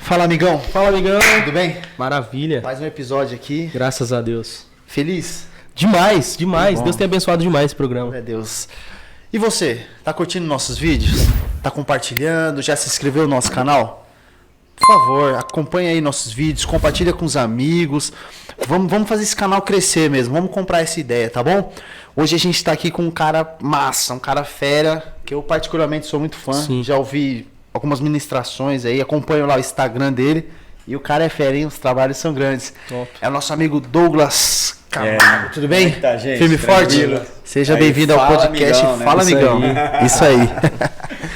Fala, amigão. Fala, amigão. Tudo bem? Maravilha. Mais um episódio aqui. Graças a Deus. Feliz? Demais, demais. Deus tem abençoado demais esse programa. Glória a Deus. E você? Tá curtindo nossos vídeos? Tá compartilhando? Já se inscreveu no nosso canal? Por favor, acompanha aí nossos vídeos, compartilha com os amigos. Vamos fazer esse canal crescer mesmo. Vamos comprar essa ideia, tá bom? Hoje a gente tá aqui com um cara massa, um cara fera, que eu particularmente sou muito fã. Sim. Já ouvi algumas ministrações aí, acompanho lá o Instagram dele. E o cara é fera, hein? Os trabalhos são grandes. Top. É o nosso amigo Douglas Camargo. Tudo bem? Como é que tá, gente? Firme e forte? Tranquilo? Seja Aí, bem-vindo ao fala, podcast amigão, né? Fala, Isso amigão. aí. Isso aí.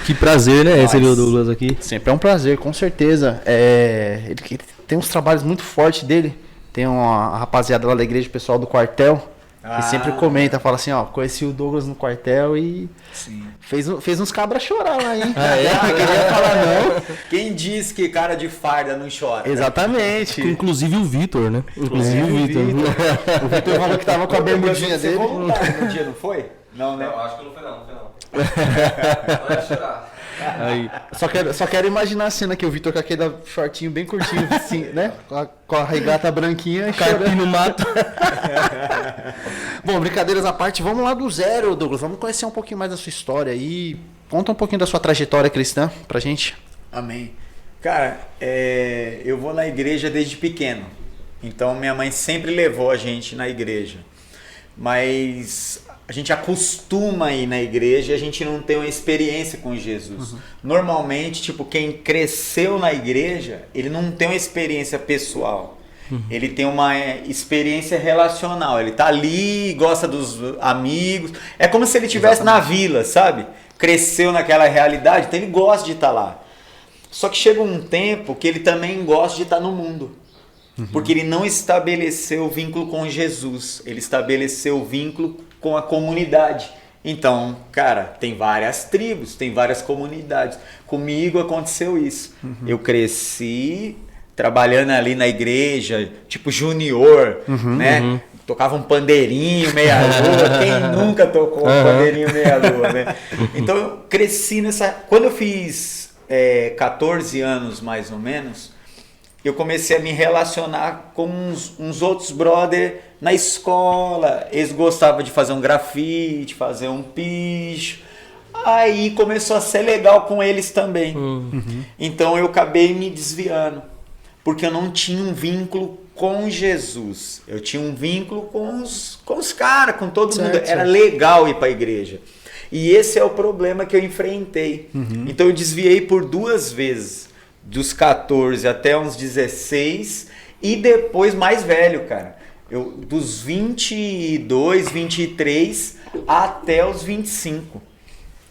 Que prazer, né? Nós. Receber o Douglas aqui. Sempre é um prazer, com certeza. Ele tem uns trabalhos muito fortes dele. Tem uma rapaziada lá da igreja, pessoal do quartel, que sempre comenta, fala assim, ó, conheci o Douglas no quartel e Sim. fez uns cabras chorar lá, hein? Ah, é? Não queria falar não. Quem diz que cara de farda não chora? Exatamente. Inclusive o Vitor, né? Inclusive o Vitor. O Vitor falou que tava com a bermudinha Você dele. voluntário no dia, não foi? Não, né? Não, acho que não foi não, Não ia chorar. Aí. Só quero imaginar a cena que o Vitor com aquele shortinho bem curtinho, assim, né? Com a regata branquinha e chorando. Carpim no mato. Bom, brincadeiras à parte, vamos lá do zero, Douglas. Vamos conhecer um pouquinho mais da sua história aí. Conta um pouquinho da sua trajetória cristã pra gente. Amém. Cara, eu vou na igreja desde pequeno. Então minha mãe sempre levou a gente na igreja. Mas a gente acostuma a ir na igreja e a gente não tem uma experiência com Jesus. Normalmente, tipo, quem cresceu na igreja, ele não tem uma experiência pessoal. Ele tem uma experiência relacional. Ele tá ali, gosta dos amigos. É como se ele estivesse na vila, sabe? Cresceu naquela realidade, então ele gosta de estar lá. Só que chega um tempo que ele também gosta de estar no mundo. Porque ele não estabeleceu o vínculo com Jesus. Ele estabeleceu o vínculo com a comunidade. Então, cara, tem várias tribos, tem várias comunidades. Comigo aconteceu isso. Eu cresci trabalhando ali na igreja, tipo junior, né? Tocava um pandeirinho meia-lua. Quem nunca tocou um pandeirinho meia-lua, né? Então, eu cresci nessa... Quando eu fiz 14 anos, mais ou menos, eu comecei a me relacionar com uns outros brother na escola. Eles gostavam de fazer um grafite, fazer um picho. Aí começou a ser legal com eles também. Então eu acabei me desviando. Porque eu não tinha um vínculo com Jesus. Eu tinha um vínculo com os caras, com todo mundo. Era legal ir para a igreja. E esse é o problema que eu enfrentei. Então eu desviei por 2 vezes. Dos 14 até uns 16 e depois mais velho, cara. Dos 22, 23 até os 25.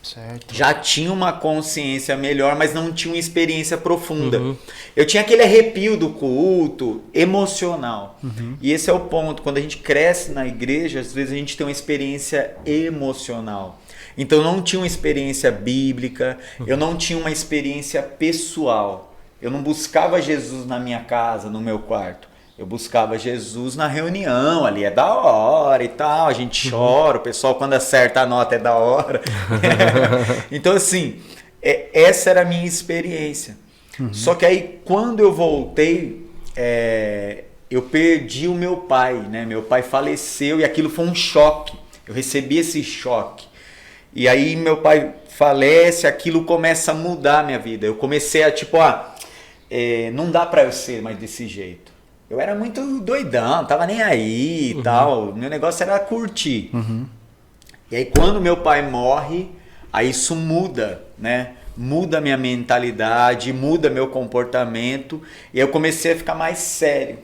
Certo. Já tinha uma consciência melhor, mas não tinha uma experiência profunda. Eu tinha aquele arrepio do culto emocional. E esse é o ponto. Quando a gente cresce na igreja, às vezes a gente tem uma experiência emocional. Então eu não tinha uma experiência bíblica, eu não tinha uma experiência pessoal. Eu não buscava Jesus na minha casa, no meu quarto. Eu buscava Jesus na reunião, ali é da hora e tal, a gente chora, o pessoal quando acerta a nota é da hora. Então assim, essa era a minha experiência. Só que aí quando eu voltei, eu perdi o meu pai, né? Meu pai faleceu e aquilo foi um choque. Eu recebi esse choque. E aí meu pai falece, aquilo começa a mudar a minha vida. Eu comecei a não dá pra eu ser mais desse jeito. Eu era muito doidão, tava nem aí e tal. Meu negócio era curtir. E aí quando meu pai morre, aí isso muda, né? Muda a minha mentalidade, muda meu comportamento. E eu comecei a ficar mais sério.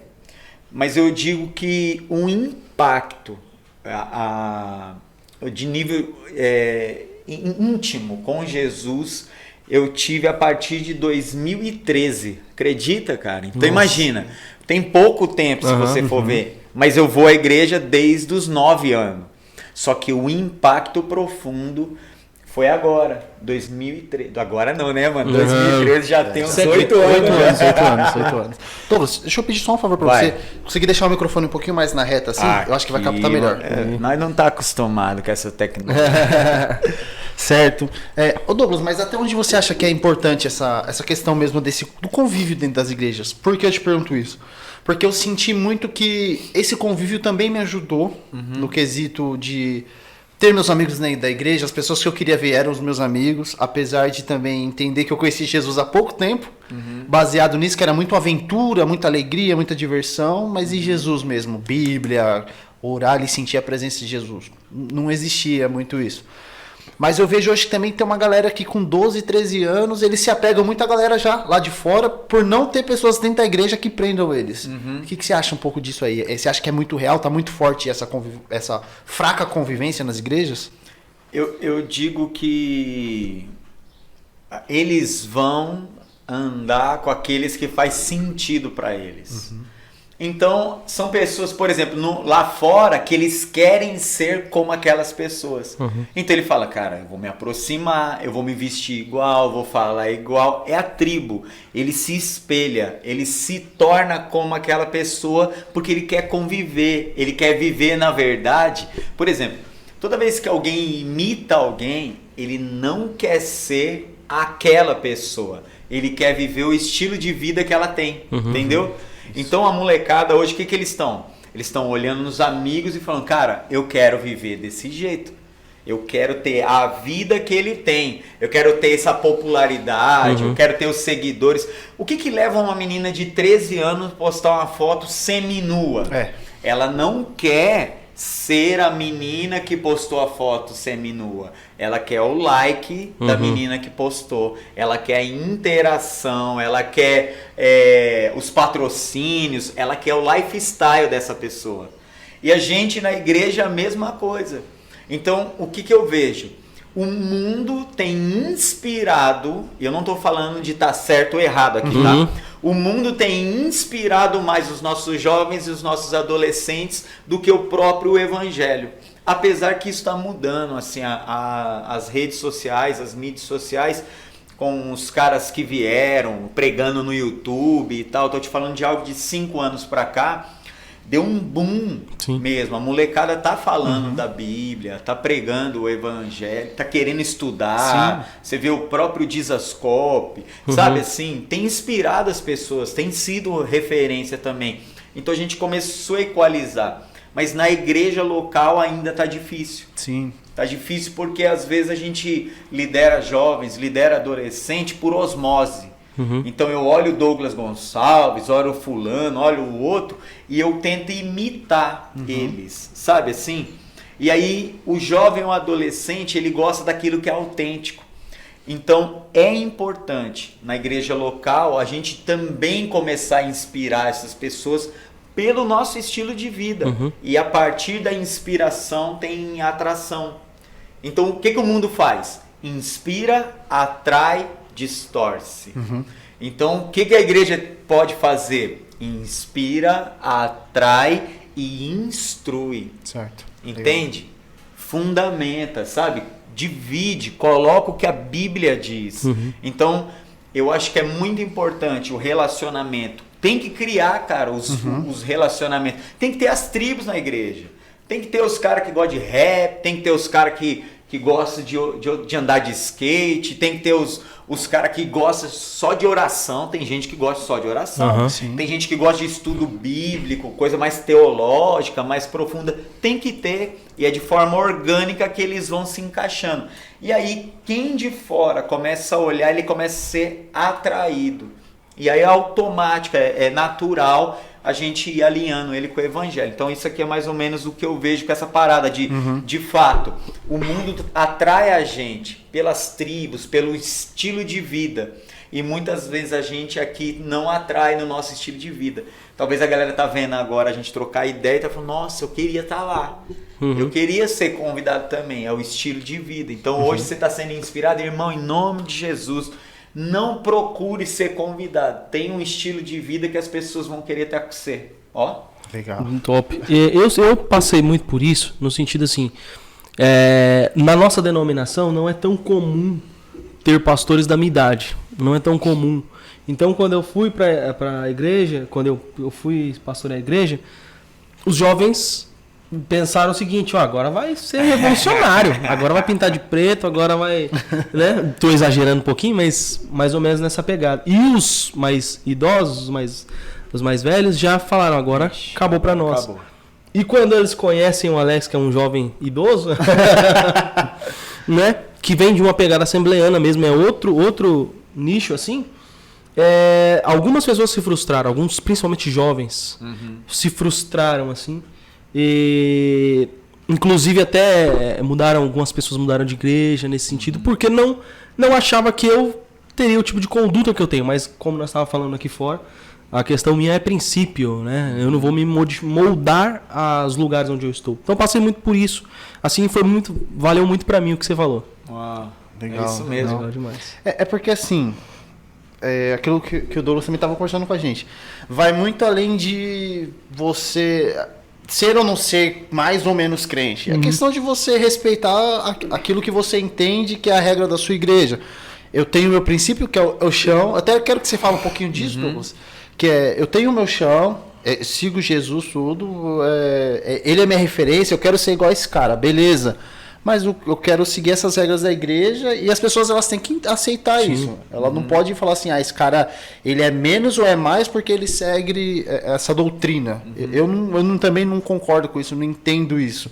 Mas eu digo que um impacto de nível íntimo com Jesus eu tive a partir de 2013. Acredita, cara? Então imagina, tem pouco tempo se você for ver, mas eu vou à igreja desde os 9 anos. Só que o impacto profundo foi agora, 2013. Agora não, né, mano? 2013 já tem uns 8 anos. 8 anos. Douglas, deixa eu pedir só um favor pra você. Conseguir deixar o microfone um pouquinho mais na reta, assim? Eu acho que vai captar melhor. Nós não tá acostumado com essa tecnologia. Certo. Ô Douglas, mas até onde você acha que é importante essa questão mesmo do convívio dentro das igrejas? Por que eu te pergunto isso? Porque eu senti muito que esse convívio também me ajudou no quesito de ter meus amigos da igreja. As pessoas que eu queria ver eram os meus amigos, apesar de também entender que eu conheci Jesus há pouco tempo, baseado nisso, que era muito aventura, muita alegria, muita diversão, mas e Jesus mesmo? Bíblia, orar e sentir a presença de Jesus. Não existia muito isso. Mas eu vejo hoje que também tem uma galera que com 12, 13 anos, eles se apegam muito à galera já lá de fora, por não ter pessoas dentro da igreja que prendam eles. O que você acha um pouco disso aí? Você acha que é muito real, tá muito forte essa fraca convivência nas igrejas? Eu digo que eles vão andar com aqueles que faz sentido para eles. Então, são pessoas, por exemplo, lá fora, que eles querem ser como aquelas pessoas. Então ele fala, cara, eu vou me aproximar, eu vou me vestir igual, vou falar igual. É a tribo. Ele se espelha, ele se torna como aquela pessoa porque ele quer conviver, ele quer viver na verdade. Por exemplo, toda vez que alguém imita alguém, ele não quer ser aquela pessoa. Ele quer viver o estilo de vida que ela tem, entendeu? Então a molecada hoje, o que eles estão? Eles estão olhando nos amigos e falando, cara, eu quero viver desse jeito. Eu quero ter a vida que ele tem. Eu quero ter essa popularidade, eu quero ter os seguidores. O que leva uma menina de 13 anos a postar uma foto seminua? Ela não quer ser a menina que postou a foto seminua. Ela quer o like da menina que postou. Ela quer a interação, ela quer os patrocínios, ela quer o lifestyle dessa pessoa. E a gente na igreja a mesma coisa. Então, o que eu vejo? O mundo tem inspirado, e eu não estou falando de estar certo ou errado aqui, tá? O mundo tem inspirado mais os nossos jovens e os nossos adolescentes do que o próprio evangelho. Apesar que isso está mudando, assim, as redes sociais, as mídias sociais, com os caras que vieram pregando no YouTube e tal. Estou te falando de algo de 5 anos para cá. Deu um boom mesmo. A molecada tá falando da Bíblia, tá pregando o evangelho, tá querendo estudar. Você vê o próprio Dizascope, sabe assim? Tem inspirado as pessoas, tem sido referência também. Então a gente começou a equalizar. Mas na igreja local ainda tá difícil. Tá difícil porque às vezes a gente lidera jovens, lidera adolescente por osmose. Então eu olho o Douglas Gonçalves, olho o fulano, olho o outro e eu tento imitar eles, sabe assim? E aí o jovem ou adolescente, ele gosta daquilo que é autêntico. Então é importante na igreja local a gente também começar a inspirar essas pessoas pelo nosso estilo de vida. E a partir da inspiração tem atração. Então o que o mundo faz? Inspira, atrai, distorce. Então, o que a igreja pode fazer? Inspira, atrai e instrui. Certo. Entende? Fundamenta, sabe? Divide, coloca o que a Bíblia diz. Então, eu acho que é muito importante o relacionamento. Tem que criar, cara, os relacionamentos. Tem que ter as tribos na igreja. Tem que ter os caras que gostam de rap, tem que ter os caras que gostam de andar de skate, tem que ter os caras que gostam só de oração. Tem gente que gosta só de oração. Tem gente que gosta de estudo bíblico, coisa mais teológica, mais profunda. Tem que ter, e é de forma orgânica que eles vão se encaixando. E aí, quem de fora começa a olhar, ele começa a ser atraído. E aí é automático, é natural a gente ir alinhando ele com o evangelho. Então isso aqui é mais ou menos o que eu vejo com essa parada de fato, o mundo atrai a gente pelas tribos, pelo estilo de vida. E muitas vezes a gente aqui não atrai no nosso estilo de vida. Talvez a galera tá vendo agora a gente trocar ideia e tá falando, nossa, eu queria estar lá. Eu queria ser convidado também, é o estilo de vida. Então hoje você está sendo inspirado, irmão, em nome de Jesus. Não procure ser convidado. Tem um estilo de vida que as pessoas vão querer estar com você. Ó. Legal. Top. Eu passei muito por isso, no sentido assim, na nossa denominação não é tão comum ter pastores da minha idade. Não é tão comum. Então quando eu fui para a igreja, quando eu fui pastorear a igreja, os jovens pensaram o seguinte, ó, agora vai ser revolucionário, agora vai pintar de preto, agora vai, né? Tô exagerando um pouquinho, mas mais ou menos nessa pegada. E os mais idosos, os mais velhos já falaram, agora acabou pra nós. Acabou. E quando eles conhecem o Alex, que é um jovem idoso, né? Que vem de uma pegada assembleiana mesmo, é outro nicho assim. Algumas pessoas se frustraram, alguns, principalmente jovens, se frustraram assim. E inclusive até algumas pessoas mudaram de igreja nesse sentido, porque não achava que eu teria o tipo de conduta que eu tenho, mas como nós estávamos falando aqui fora, a questão minha é princípio, né? Eu não vou me moldar aos lugares onde eu estou. Então passei muito por isso. Assim, valeu muito pra mim o que você falou. Uau, Legal, é isso mesmo. Legal demais. É porque assim, aquilo que o Douglas também estava conversando com a gente, vai muito além de você ser ou não ser mais ou menos crente. É questão de você respeitar aquilo que você entende que é a regra da sua igreja. Eu tenho o meu princípio, que é o chão. Até quero que você fale um pouquinho disso, Douglas. Que eu tenho o meu chão, sigo Jesus, tudo. Ele é minha referência, eu quero ser igual a esse cara, beleza. Mas eu quero seguir essas regras da igreja e as pessoas elas têm que aceitar isso. Ela não pode falar assim, esse cara ele é menos ou é mais porque ele segue essa doutrina. Eu também não concordo com isso, não entendo isso.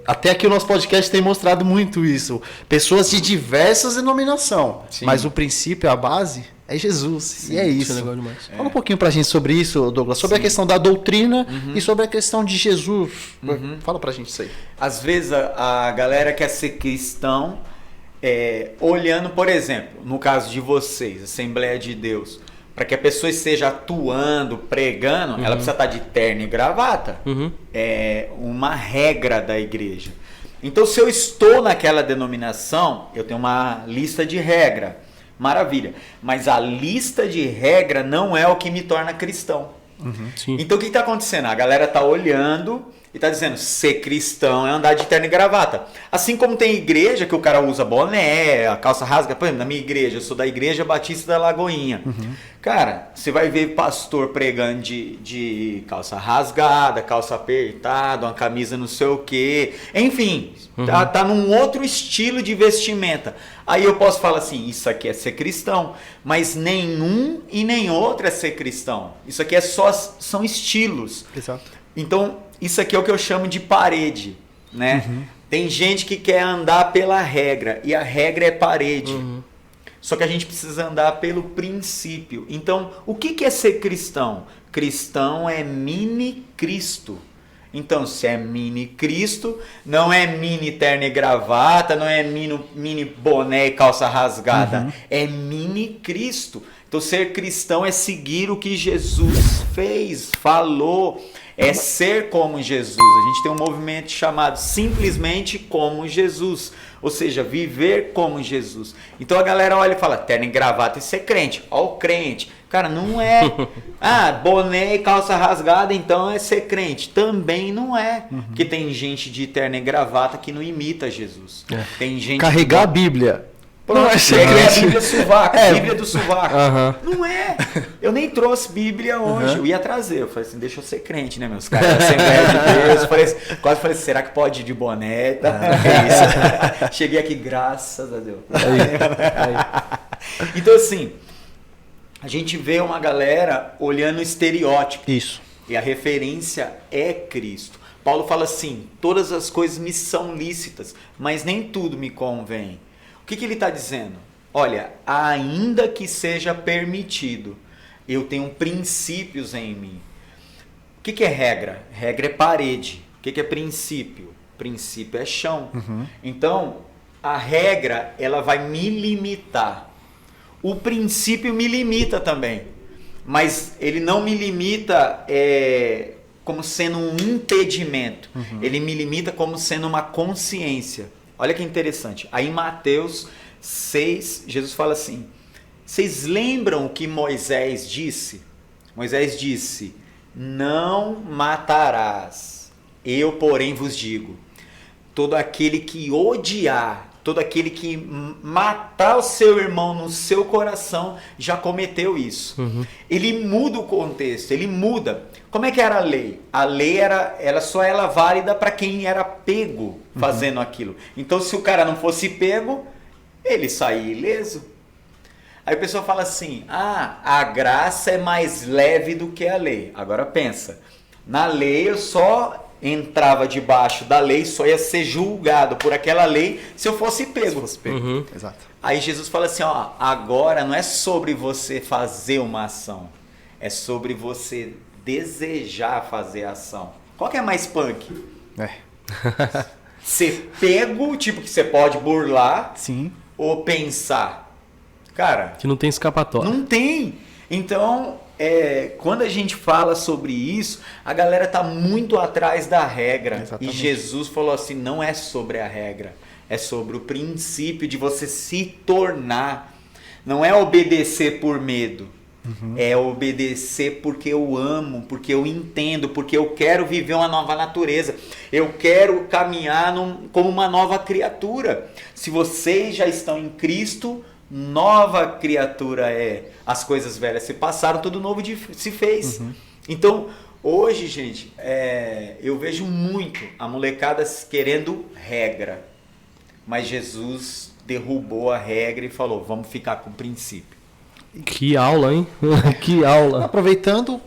Até aqui o nosso podcast tem mostrado muito isso. Pessoas de diversas denominações, mas o princípio, a base é Jesus. Sim, e é isso. É legal demais. Fala um pouquinho pra gente sobre isso, Douglas. Sobre a questão da doutrina e sobre a questão de Jesus. Fala pra gente isso aí. Às vezes a galera quer ser cristão olhando, por exemplo, no caso de vocês, Assembleia de Deus, para que a pessoa esteja atuando, pregando, ela precisa estar de terno e gravata. É uma regra da igreja. Então, se eu estou naquela denominação, eu tenho uma lista de regra. Maravilha. Mas a lista de regra não é o que me torna cristão. Então, o que está acontecendo? A galera está olhando e está dizendo, ser cristão é andar de terno e gravata. Assim como tem igreja que o cara usa boné, a calça rasga. Por exemplo, na minha igreja, eu sou da Igreja Batista da Lagoinha. Cara, você vai ver pastor pregando de calça rasgada, calça apertada, uma camisa não sei o quê. Enfim, tá num outro estilo de vestimenta. Aí eu posso falar assim, isso aqui é ser cristão. Mas nenhum e nem outro é ser cristão. Isso aqui são estilos. Exato. Então, isso aqui é o que eu chamo de parede, né? Tem gente que quer andar pela regra, e a regra é parede. Só que a gente precisa andar pelo princípio. Então, o que é ser cristão? Cristão é mini Cristo. Então, se é mini Cristo, não é mini terno e gravata, não é mini boné e calça rasgada. É mini Cristo. Então, ser cristão é seguir o que Jesus fez, falou. É ser como Jesus. A gente tem um movimento chamado Simplesmente Como Jesus. Ou seja, viver como Jesus. Então a galera olha e fala, terno e gravata e ser crente. Ó o crente. Cara, não é. Boné e calça rasgada, então é ser crente. Também não é. Porque tem gente de terno e gravata que não imita Jesus. Tem gente Carregar a Bíblia. Não é ser crente. A Bíblia sovaco, Bíblia do sovaco. Não é. Eu nem trouxe Bíblia hoje. Eu ia trazer. Eu falei assim, deixa eu ser crente, né, meus caras? Assembleia de Deus. Quase falei, será que pode ir de boné? É isso. Cheguei aqui, graças a Deus. Então, assim, a gente vê uma galera olhando o estereótipo. Isso. E a referência é Cristo. Paulo fala assim, todas as coisas me são lícitas, mas nem tudo me convém. O que ele está dizendo? Olha, ainda que seja permitido, eu tenho princípios em mim. O que é regra? Regra é parede. O que é princípio? Princípio é chão. Então, a regra ela vai me limitar. O princípio me limita também. Mas ele não me limita como sendo um impedimento. Ele me limita como sendo uma consciência. Olha que interessante. Aí em Mateus 6, Jesus fala assim, vocês lembram o que Moisés disse? Moisés disse, não matarás. Eu, porém, vos digo, todo aquele que odiar todo aquele que matar o seu irmão no seu coração já cometeu isso. Ele muda o contexto, ele muda. Como é que era a lei? A lei ela só era válida para quem era pego fazendo aquilo. Então, se o cara não fosse pego, ele saía ileso. Aí a pessoa fala assim, a graça é mais leve do que a lei. Agora pensa, na lei eu só entrava debaixo da lei, só ia ser julgado por aquela lei se eu fosse pego. Se fosse pego. Exato. Aí Jesus fala assim, agora não é sobre você fazer uma ação, é sobre você desejar fazer a ação. Qual que é mais punk? Ser pego, tipo que você pode burlar, Sim. ou pensar? Cara, Que não tem escapatória. não tem. Então, quando a gente fala sobre isso, a galera tá muito atrás da regra. Exatamente. E Jesus falou assim, não é sobre a regra, é sobre o princípio de você se tornar. Não é obedecer por medo. É obedecer porque eu amo, porque eu entendo, porque eu quero viver uma nova natureza. Eu quero caminhar como uma nova criatura. Se vocês já estão em Cristo, nova criatura é. As coisas velhas se passaram, tudo novo se fez. Então, hoje, gente, eu vejo muito a molecada querendo regra. Mas Jesus derrubou a regra e falou, vamos ficar com o princípio. Que aula, hein? Que aula. Aproveitando,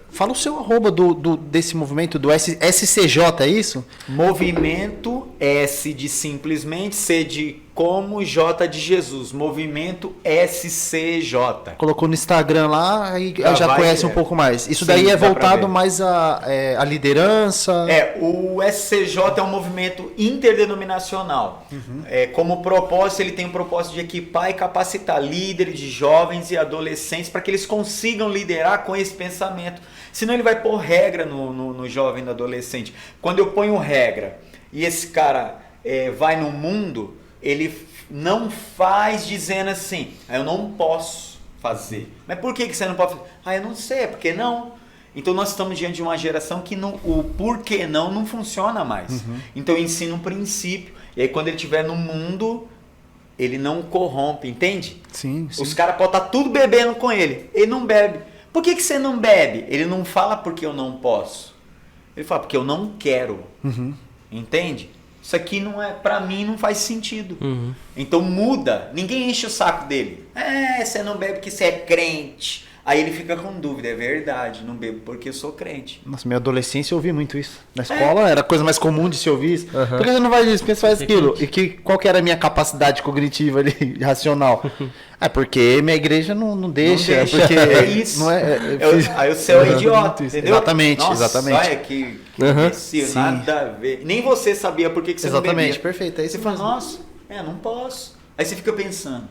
fala o seu arroba desse movimento do SCJ, é isso? Movimento S de simplesmente, C de como, J de Jesus. Movimento SCJ. Colocou no Instagram lá, aí Já já vai conhece um direto. pouco mais. Isso Sim, daí é dá pra voltado ver. mais à liderança. O SCJ é um movimento interdenominacional. Como propósito, ele tem um propósito de equipar e capacitar líderes de jovens e adolescentes para que eles consigam liderar com esse pensamento. Senão ele vai pôr regra no jovem e no adolescente. Quando eu ponho regra e esse cara vai no mundo, ele não faz dizendo assim, eu não posso fazer. Mas por que você não pode fazer? Eu não sei, é porque não. Então nós estamos diante de uma geração que o porquê não funciona mais. Então eu ensino um princípio, e aí quando ele estiver no mundo, ele não corrompe, entende? Sim. Os caras podem estar tudo bebendo com ele, ele não bebe. Por que você não bebe? Ele não fala porque eu não posso. Ele fala porque eu não quero. Entende? Isso aqui não é, pra mim não faz sentido. Então muda. Ninguém enche o saco dele. Você não bebe porque você é crente. Aí ele fica com dúvida. É verdade, não bebo porque eu sou crente. Nossa, minha adolescência eu ouvi muito isso. Na escola era a coisa mais comum de se ouvir isso. Por que você não faz isso? Porque você faz aquilo. E qual que era a minha capacidade cognitiva ali, racional? Porque minha igreja não deixa. Porque é isso. Não Aí o céu é idiota, entendeu? Exatamente, Nossa, exatamente. Olha que imbecil, nada a ver. Nem você sabia por que você não bebia. Exatamente, perfeito. É isso Você fala, mesmo. nossa, não posso. Aí você fica pensando,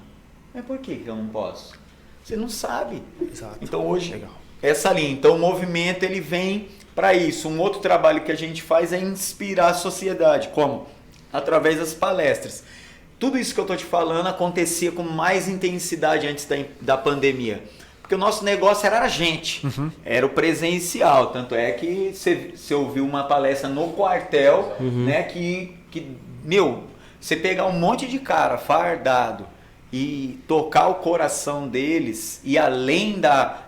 mas por que eu não posso? Você não sabe. Exato. Então hoje, Legal. essa linha. Então o movimento ele vem para isso. Um outro trabalho que a gente faz é inspirar a sociedade. Como? Através das palestras. Tudo isso que eu estou te falando acontecia com mais intensidade antes da pandemia. Porque o nosso negócio era a gente. Era o presencial. Tanto é que você ouviu uma palestra no quartel, né? Que, você pegar um monte de cara fardado e tocar o coração deles, e além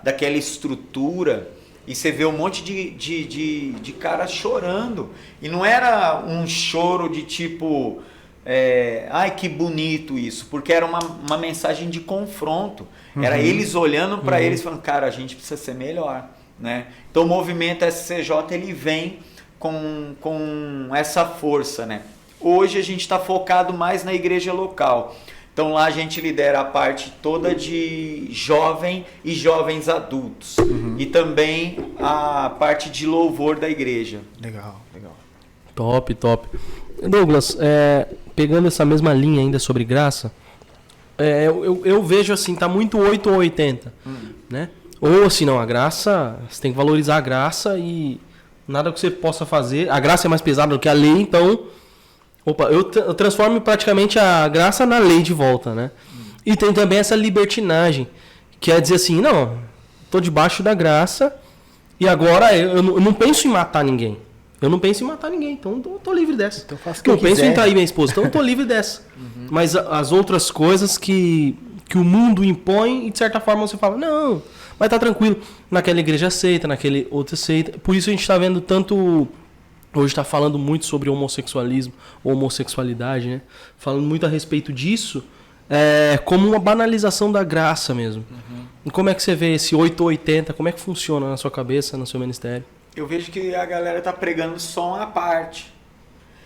daquela estrutura, e você vê um monte de cara chorando. E não era um choro de tipo, ai que bonito isso, porque era uma mensagem de confronto. Era eles olhando para eles falando, cara, a gente precisa ser melhor, né? Então o movimento SCJ ele vem com essa força, né? Hoje a gente está focado mais na igreja local. Então lá a gente lidera a parte toda de jovem e jovens adultos. E também a parte de louvor da igreja. Legal. Top. Douglas, pegando essa mesma linha ainda sobre graça, eu vejo assim, tá muito 8 ou 80, né? Ou assim, não, a graça, você tem que valorizar a graça e nada que você possa fazer. A graça é mais pesada do que a lei, então... eu transformo praticamente a graça na lei de volta, né? E tem também essa libertinagem, que é dizer assim, não, tô debaixo da graça e agora eu não penso em matar ninguém. Eu não penso em matar ninguém, então eu tô livre dessa. Então faço o que Não eu penso quiser. em trair minha esposa, então eu tô livre dessa. Mas as outras coisas que o mundo impõe e de certa forma você fala, não, mas tá tranquilo. Naquela igreja aceita, naquele outra aceita. Por isso a gente tá vendo tanto... Hoje tá falando muito sobre homossexualismo, homossexualidade, né? Falando muito a respeito disso, como uma banalização da graça mesmo. E como é que você vê esse 880? Como é que funciona na sua cabeça, no seu ministério? Eu vejo que a galera tá pregando só uma parte.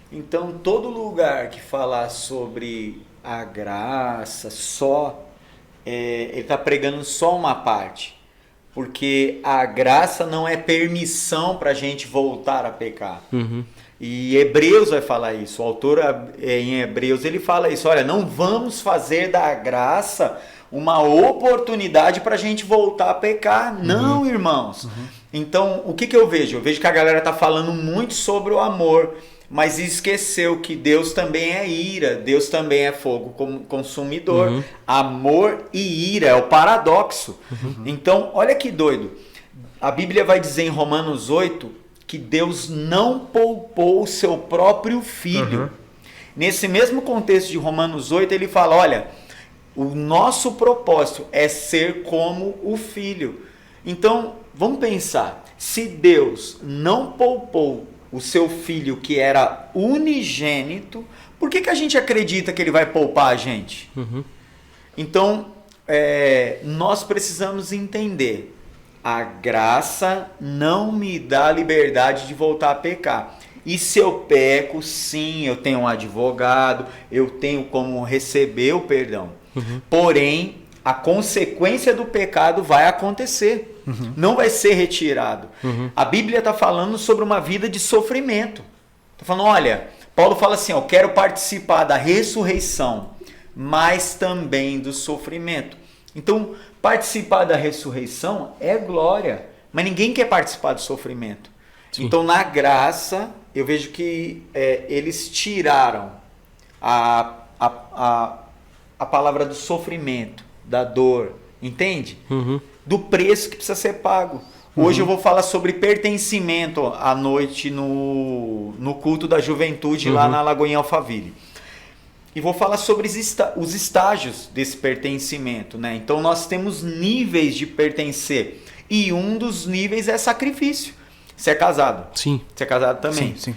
Então, todo lugar que falar sobre a graça, ele tá pregando só uma parte. Porque a graça não é permissão para a gente voltar a pecar. E Hebreus vai falar isso. O autor em Hebreus ele fala isso. Olha, não vamos fazer da graça uma oportunidade para a gente voltar a pecar. Não, irmãos. Então, o que eu vejo? Eu vejo que a galera está falando muito sobre o amor, mas esqueceu que Deus também é ira, Deus também é fogo consumidor. Amor e ira é o paradoxo. Então, olha que doido. A Bíblia vai dizer em Romanos 8 que Deus não poupou o seu próprio filho. Nesse mesmo contexto de Romanos 8, ele fala, olha, o nosso propósito é ser como o filho. Então, vamos pensar, se Deus não poupou o seu filho que era unigênito, por que a gente acredita que ele vai poupar a gente? Então, nós precisamos entender, a graça não me dá liberdade de voltar a pecar. E se eu peco, sim, eu tenho um advogado, eu tenho como receber o perdão. Porém, a consequência do pecado vai acontecer. Não vai ser retirado. A Bíblia está falando sobre uma vida de sofrimento. Está falando, olha, Paulo fala assim, eu quero participar da ressurreição, mas também do sofrimento. Então, participar da ressurreição é glória, mas ninguém quer participar do sofrimento. Sim. Então, na graça, eu vejo que eles tiraram a palavra do sofrimento, da dor, entende? Do preço que precisa ser pago. Hoje eu vou falar sobre pertencimento à noite no culto da juventude lá na Lagoinha Alphaville. E vou falar sobre os estágios desse pertencimento, né? Então nós temos níveis de pertencer. E um dos níveis é sacrifício. Você é casado? Sim. Você é casado também? Sim.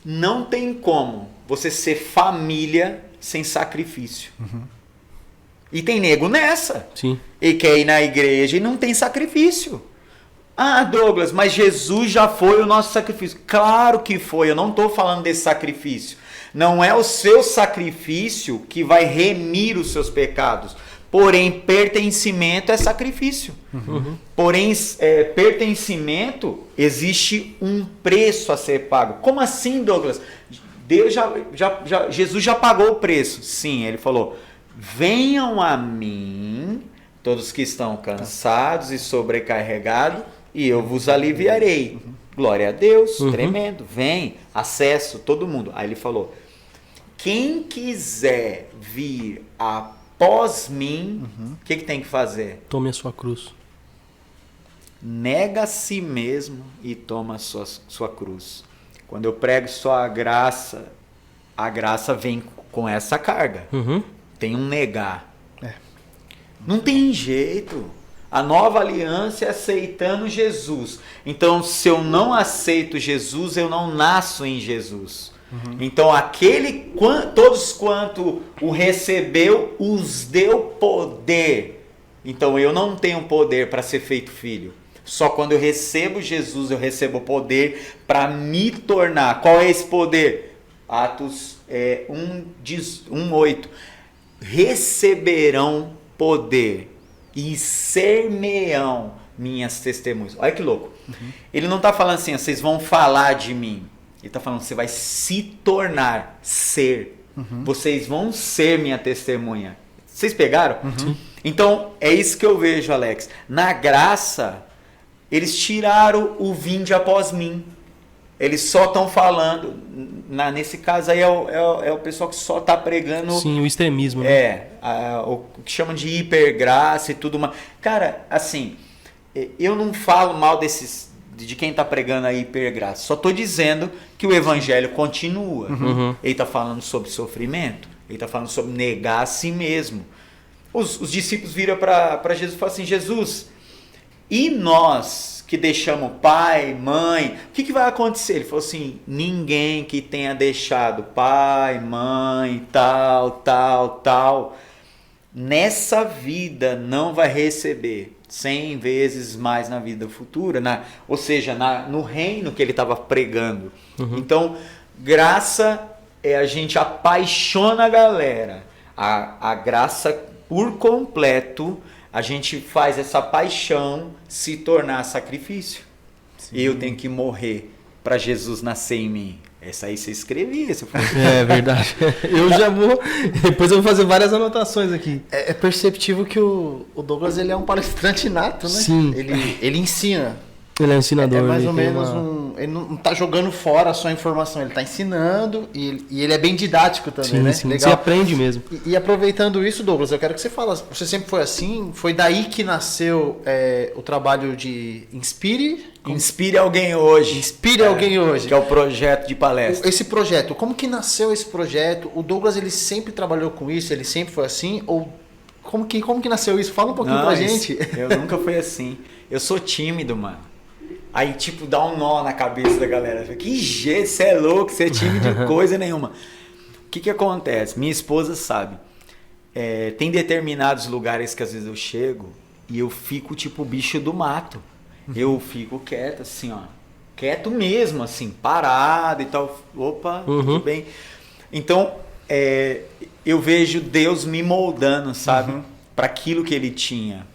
Não tem como você ser família sem sacrifício. E tem nego nessa. Sim. E quer ir na igreja e não tem sacrifício. Ah, Douglas, mas Jesus já foi o nosso sacrifício. Claro que foi, eu não estou falando desse sacrifício. Não é o seu sacrifício que vai remir os seus pecados. Porém, pertencimento é sacrifício. Porém, pertencimento, existe um preço a ser pago. Como assim, Douglas? Jesus já pagou o preço. Sim, ele falou, venham a mim, todos que estão cansados e sobrecarregados, e eu vos aliviarei. Glória a Deus, tremendo. Vem, acesso, todo mundo. Aí ele falou, quem quiser vir após mim, o que tem que fazer? Tome a sua cruz. Nega a si mesmo e toma a sua cruz. Quando eu prego só a graça vem com essa carga. Tem um negar. Não tem jeito. A nova aliança é aceitando Jesus. Então, se eu não aceito Jesus, eu não nasço em Jesus. Então, todos quanto o recebeu, os deu poder. Então, eu não tenho poder para ser feito filho. Só quando eu recebo Jesus, eu recebo o poder para me tornar. Qual é esse poder? Atos 1:8. Receberão poder e ser-me-ão minhas testemunhas. Olha que louco. Ele não está falando assim, vocês vão falar de mim. Ele está falando, você vai se tornar, ser. Vocês vão ser minha testemunha. Vocês pegaram? Então, é isso que eu vejo, Alex. Na graça, eles tiraram o vinde após mim. Eles só estão falando, nesse caso aí é o pessoal que só está pregando... Sim, o extremismo. Né? O que chamam de hipergraça e tudo mais. Cara, assim, eu não falo mal desse de quem está pregando a hipergraça. Só estou dizendo que o evangelho continua. Ele está falando sobre sofrimento. Ele está falando sobre negar a si mesmo. Os discípulos viram para Jesus e falam assim, Jesus, e nós que deixamos pai, mãe, o que vai acontecer? Ele falou assim, ninguém que tenha deixado pai, mãe, tal, nessa vida não vai receber 100 vezes mais na vida futura, ou seja, no reino que ele estava pregando. Então, graça é a gente apaixona a galera. A graça por completo, a gente faz essa paixão se tornar sacrifício. Sim. Eu tenho que morrer para Jesus nascer em mim. Essa aí você escrevia. Você É verdade. Eu já vou... Depois eu vou fazer várias anotações aqui. É perceptível que o Douglas ele é um palestrante nato, né? Sim. Ele ensina. Ele é um ensinador. É mais ou menos ele não tá jogando fora a sua informação, ele tá ensinando e ele é bem didático também, sim, né? Sim, legal. Você aprende mesmo. E aproveitando isso, Douglas, eu quero que você fale, você sempre foi assim? Foi daí que nasceu o trabalho de Inspire? Inspire alguém hoje. Inspire alguém hoje. Que é o projeto de palestra. Esse projeto, como que nasceu esse projeto? O Douglas, ele sempre trabalhou com isso? Ele sempre foi assim? Ou como que nasceu isso? Fala um pouquinho pra gente. Eu nunca fui assim. Eu sou tímido, mano. Aí, tipo, dá um nó na cabeça da galera. Que jeito, você é louco, você é tímido de coisa nenhuma. O que acontece? Minha esposa sabe. Tem determinados lugares que às vezes eu chego e eu fico tipo bicho do mato. Eu fico quieto, assim, ó. Quieto mesmo, assim, parado e tal. Opa, tudo bem. Então, eu vejo Deus me moldando, sabe? Para aquilo que Ele tinha.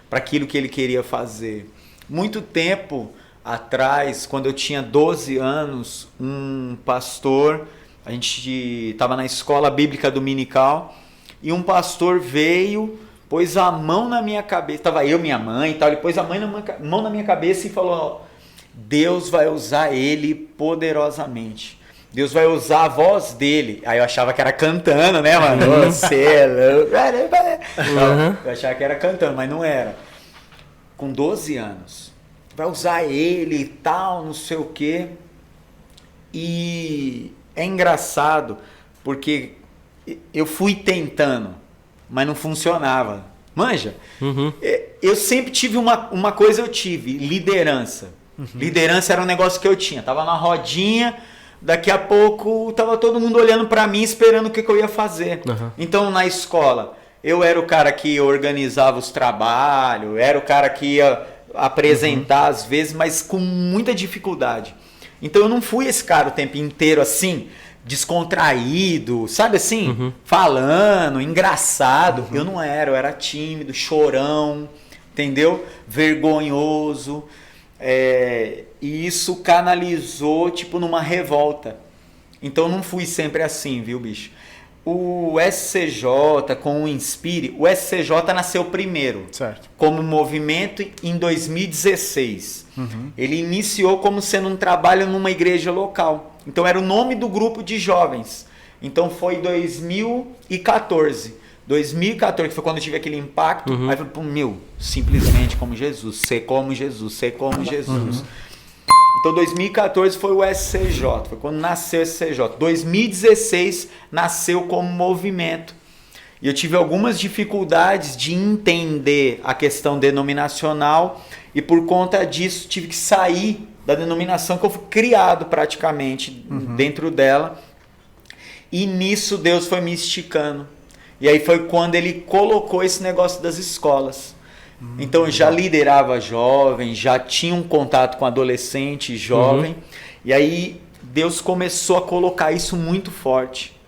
Para aquilo que Ele queria fazer. Muito tempo atrás, quando eu tinha 12 anos, um pastor, a gente estava na escola bíblica dominical, e um pastor veio, pôs a mão na minha cabeça, estava eu, minha mãe e tal, ele pôs a mão na minha cabeça e falou, Deus vai usar ele poderosamente. Deus vai usar a voz dele. Aí eu achava que era cantando, né, mano? Você é louco. Eu achava que era cantando, mas não era. Com 12 anos. Vai usar ele e tal, não sei o quê. E é engraçado, porque eu fui tentando, mas não funcionava. Manja? Eu sempre tive uma coisa, liderança. Liderança era um negócio que eu tinha. Tava na rodinha, daqui a pouco tava todo mundo olhando para mim, esperando o que eu ia fazer. Então, na escola, eu era o cara que organizava os trabalhos, era o cara que ia apresentar às vezes, mas com muita dificuldade. Então eu não fui esse cara o tempo inteiro assim, descontraído, sabe assim? Falando, engraçado. Eu não era, eu era tímido, chorão, entendeu? Vergonhoso. E isso canalizou tipo numa revolta. Então eu não fui sempre assim, viu, bicho? O SCJ com o Inspire, o SCJ nasceu primeiro, certo, como movimento em 2016. Ele iniciou como sendo um trabalho numa igreja local. Então era o nome do grupo de jovens. Então foi 2014. 2014, que foi quando eu tive aquele impacto. Aí eu falei, simplesmente como Jesus, ser como Jesus, ser como Jesus. Então 2014 foi o SCJ, foi quando nasceu o SCJ. 2016 nasceu como movimento. E eu tive algumas dificuldades de entender a questão denominacional e por conta disso tive que sair da denominação que eu fui criado praticamente dentro dela. E nisso Deus foi me esticando. E aí foi quando Ele colocou esse negócio das escolas. Então eu já liderava jovem, já tinha um contato com adolescente, jovem. E aí Deus começou a colocar isso muito forte.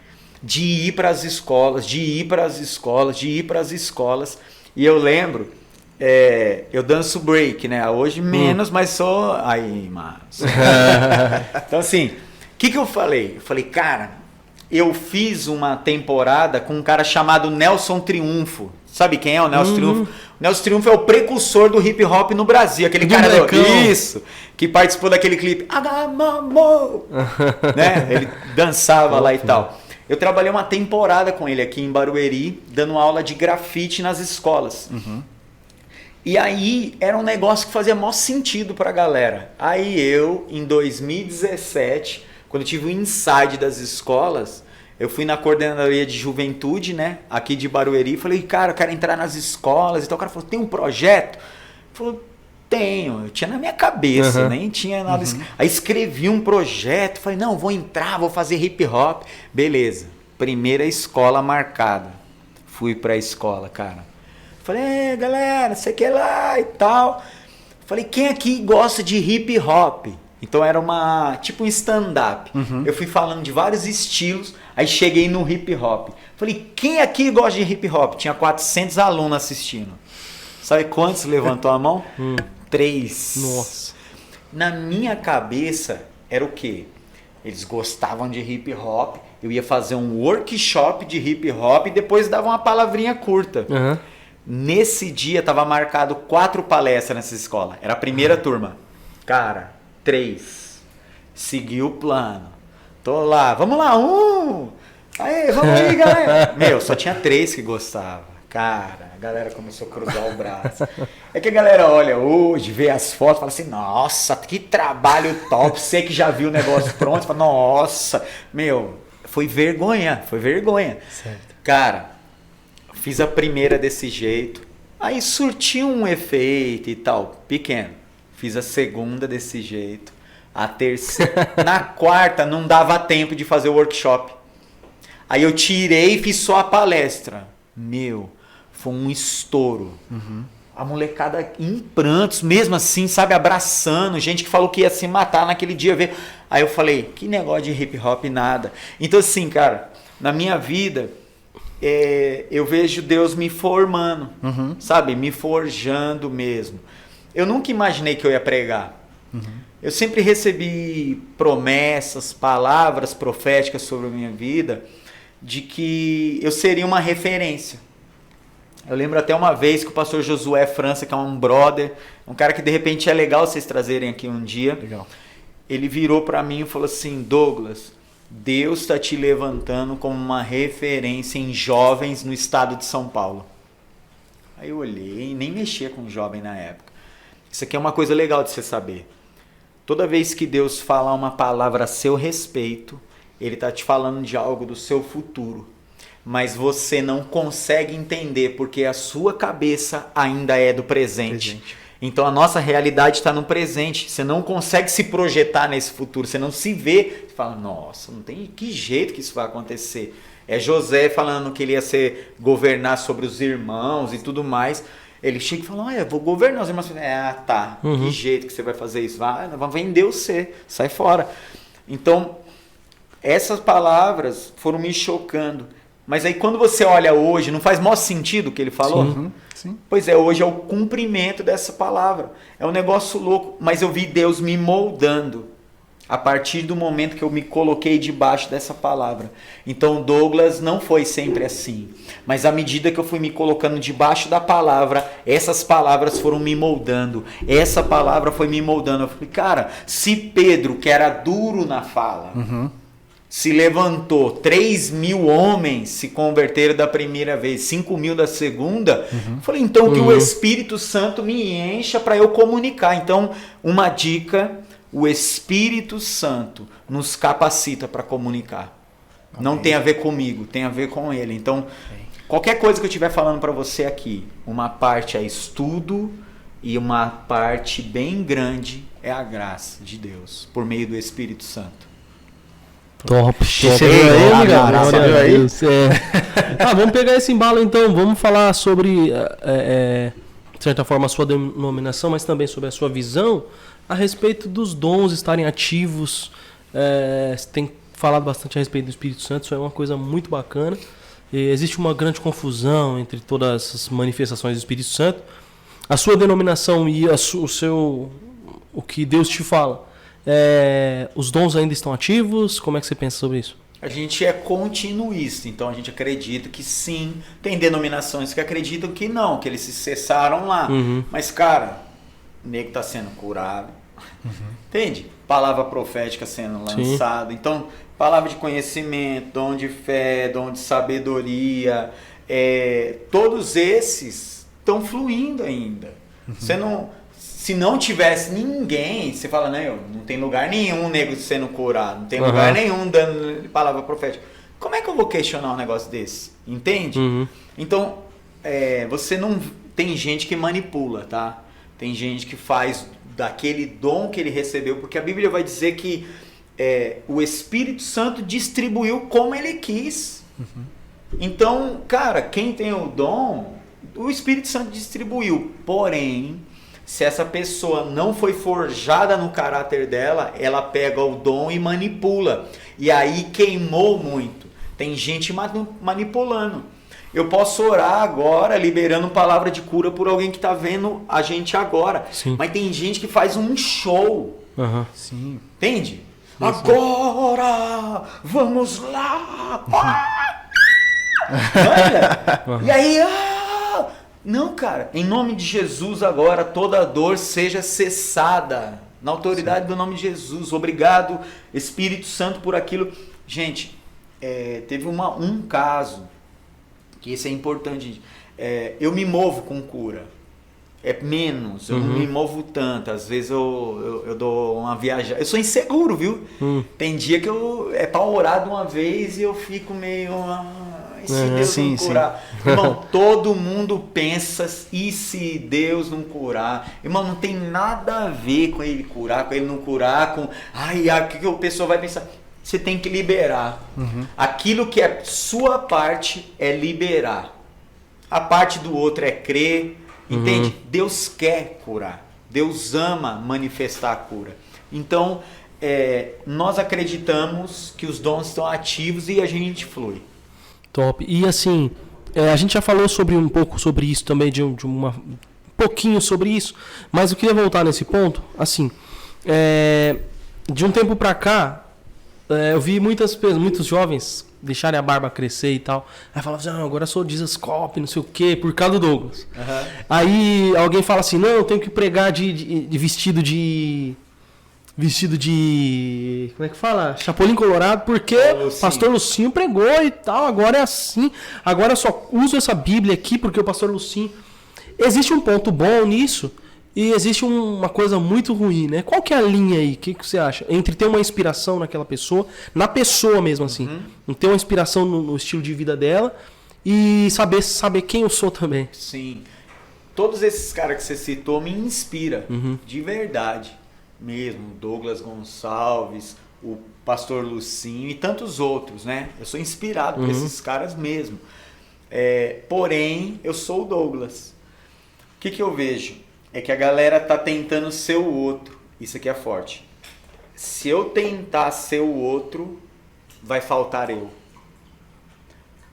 De ir para as escolas, de ir para as escolas, de ir para as escolas. E eu lembro, eu danço break, né? Hoje menos, mas sou... Aí, mas... Então assim, o que eu falei? Eu falei, cara, eu fiz uma temporada com um cara chamado Nelson Triunfo. Sabe quem é o Nelson Triunfo? O Nelson Triunfo é o precursor do hip hop no Brasil. Aquele cara que participou daquele clipe. Né? Ele dançava lá e tal. Eu trabalhei uma temporada com ele aqui em Barueri, dando aula de grafite nas escolas. E aí era um negócio que fazia maior sentido pra galera. Aí eu, em 2017, quando eu tive o insight das escolas, eu fui na coordenadoria de juventude, né, aqui de Barueri, falei, cara, eu quero entrar nas escolas. Então o cara falou, tem um projeto? Falou, tenho. Eu tinha na minha cabeça, nem tinha nada. Aí escrevi um projeto, falei, não, vou entrar, vou fazer hip hop. Beleza, primeira escola marcada. Fui pra escola, cara. Falei, galera, sei que lá e tal. Falei, quem aqui gosta de hip hop? Então era tipo um stand-up. Eu fui falando de vários estilos, aí cheguei no hip hop. Falei, quem aqui gosta de hip hop? Tinha 400 alunos assistindo. Sabe quantos levantou a mão? 3. Nossa. Na minha cabeça era o quê? Eles gostavam de hip hop, eu ia fazer um workshop de hip hop e depois dava uma palavrinha curta. Nesse dia tava marcado 4 palestras nessa escola. Era a primeira turma. Cara, 3. Segui o plano. Tô lá, vamos lá, 1. Aí, vamos aí, galera. Meu, só tinha 3 que gostavam. Cara, a galera começou a cruzar o braço. É que a galera olha hoje, vê as fotos, fala assim, nossa, que trabalho top. Você que já viu o negócio pronto, fala, nossa, meu, foi vergonha. Certo. Cara, fiz a primeira desse jeito, aí surtiu um efeito e tal, pequeno. Fiz a segunda desse jeito, a terceira. Na quarta não dava tempo de fazer o workshop. Aí eu tirei e fiz só a palestra. Meu, foi um estouro. A molecada em prantos, mesmo assim, sabe, abraçando, gente que falou que ia se matar naquele dia. Aí eu falei, que negócio de hip hop, nada. Então assim, cara, na minha vida, eu vejo Deus me formando, sabe, me forjando mesmo. Eu nunca imaginei que eu ia pregar. Eu sempre recebi promessas, palavras proféticas sobre a minha vida, de que eu seria uma referência. Eu lembro até uma vez que o pastor Josué França, que é um brother, um cara que de repente é legal vocês trazerem aqui um dia. Legal. Ele virou para mim e falou assim, Douglas, Deus está te levantando como uma referência em jovens no estado de São Paulo. Aí eu olhei e nem mexia com jovem na época. Isso aqui é uma coisa legal de você saber. Toda vez que Deus fala uma palavra a seu respeito, Ele está te falando de algo do seu futuro. Mas você não consegue entender porque a sua cabeça ainda é do presente. Então a nossa realidade está no presente. Você não consegue se projetar nesse futuro. Você não se vê. Você fala, nossa, não tem que jeito que isso vai acontecer. É José falando que ele ia governar sobre os irmãos e tudo mais. Ele chega e fala, eu vou governar os irmãos. Tá. Que jeito que você vai fazer isso? Vai vender você. Sai fora. Então, essas palavras foram me chocando. Mas aí quando você olha hoje, não faz maior sentido o que ele falou? Sim. Pois é, hoje é o cumprimento dessa palavra. É um negócio louco, mas eu vi Deus me moldando a partir do momento que eu me coloquei debaixo dessa palavra. Então Douglas não foi sempre assim, mas à medida que eu fui me colocando debaixo da palavra, essas palavras foram me moldando. Essa palavra foi me moldando. Eu falei, cara, se Pedro, que era duro na fala, se levantou, 3.000 homens se converteram da primeira vez, 5.000 da segunda. Falei, então que o Espírito Santo me encha para eu comunicar. Então, uma dica, o Espírito Santo nos capacita para comunicar. Não tem a ver comigo, tem a ver com ele. Então, qualquer coisa que eu estiver falando para você aqui, uma parte é estudo e uma parte bem grande é a graça de Deus, por meio do Espírito Santo. Top. Você viu aí, amigão? Você viu aí? Vamos pegar esse embalo então. Vamos falar sobre, de certa forma, a sua denominação, mas também sobre a sua visão a respeito dos dons estarem ativos. Você tem falado bastante a respeito do Espírito Santo, isso é uma coisa muito bacana. Existe uma grande confusão entre todas as manifestações do Espírito Santo. A sua denominação e o que Deus te fala. Os dons ainda estão ativos? Como é que você pensa sobre isso? A gente é continuista, então a gente acredita que sim. Tem denominações que acreditam que não, que eles se cessaram lá. Mas, cara, o nego está sendo curado. Entende? Palavra profética sendo lançada. Então, palavra de conhecimento, dom de fé, dom de sabedoria, todos esses estão fluindo ainda. Você não, se não tivesse ninguém, você fala, não tem lugar nenhum nego sendo curado, não tem lugar nenhum dando palavra profética. Como é que eu vou questionar um negócio desse? Entende? Então, você não... Tem gente que manipula, tá? Tem gente que faz daquele dom que ele recebeu, porque a Bíblia vai dizer que o Espírito Santo distribuiu como ele quis. Então, cara, quem tem o dom, o Espírito Santo distribuiu. Porém, se essa pessoa não foi forjada no caráter dela, ela pega o dom e manipula. E aí queimou muito. Tem gente manipulando. Eu posso orar agora, liberando palavra de cura por alguém que está vendo a gente agora. Sim. Mas tem gente que faz um show. Sim. Entende? Agora! Vamos lá! Olha! E aí... Não, cara. Em nome de Jesus agora, toda dor seja cessada. Na autoridade do nome de Jesus. Obrigado, Espírito Santo, por aquilo. Gente, teve um caso... que isso é importante. Eu me movo com cura. É menos, eu não me movo tanto. Às vezes eu dou uma viagem. Eu sou inseguro, viu? Tem dia que é pra orar de uma vez e eu fico meio... e se Deus não curar? Irmão, todo mundo pensa, e se Deus não curar? Irmão, não tem nada a ver com ele curar, com ele não curar, com... o que o pessoal vai pensar? Você tem que liberar. Aquilo que é sua parte é liberar. A parte do outro é crer. Entende? Deus quer curar. Deus ama manifestar a cura. Então, nós acreditamos que os dons estão ativos e a gente flui. Top. E assim, a gente já falou um pouco sobre isso também, um pouquinho sobre isso, mas eu queria voltar nesse ponto. Assim, de um tempo pra cá, eu vi muitos jovens deixarem a barba crescer e tal. Aí falavam assim, agora eu sou Jesus Cop, não sei o quê, por causa do Douglas. Aí alguém fala assim, não, eu tenho que pregar de vestido de... como é que fala? Chapolin Colorado, porque pastor Lucinho pregou e tal, agora é assim. Agora eu só uso essa Bíblia aqui porque o pastor Lucinho... Existe um ponto bom nisso e existe uma coisa muito ruim, né? Qual que é a linha aí? O que você acha? Entre ter uma inspiração naquela pessoa, na pessoa mesmo assim, ter uma inspiração no estilo de vida dela e saber quem eu sou também. Sim. Todos esses caras que você citou me inspiram, de verdade. Mesmo, Douglas Gonçalves, o pastor Lucinho e tantos outros, né? Eu sou inspirado por esses caras mesmo. Porém, eu sou o Douglas. O que eu vejo? É que a galera tá tentando ser o outro. Isso aqui é forte. Se eu tentar ser o outro, vai faltar eu.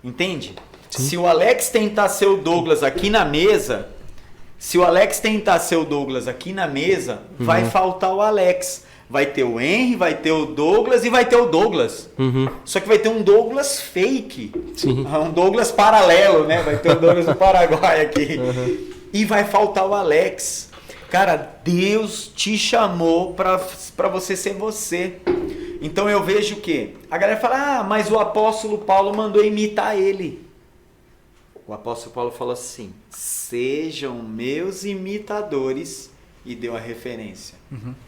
Entende? Sim. Se o Alex tentar ser o Douglas aqui na mesa... vai faltar o Alex. Vai ter o Henry, vai ter o Douglas e vai ter o Douglas. Só que vai ter um Douglas fake. Sim. Um Douglas paralelo, né? Vai ter o Douglas do Paraguai aqui. E vai faltar o Alex. Cara, Deus te chamou para você ser você. Então eu vejo o quê? A galera fala, mas o apóstolo Paulo mandou imitar ele. O apóstolo Paulo falou assim, sejam meus imitadores, e deu a referência,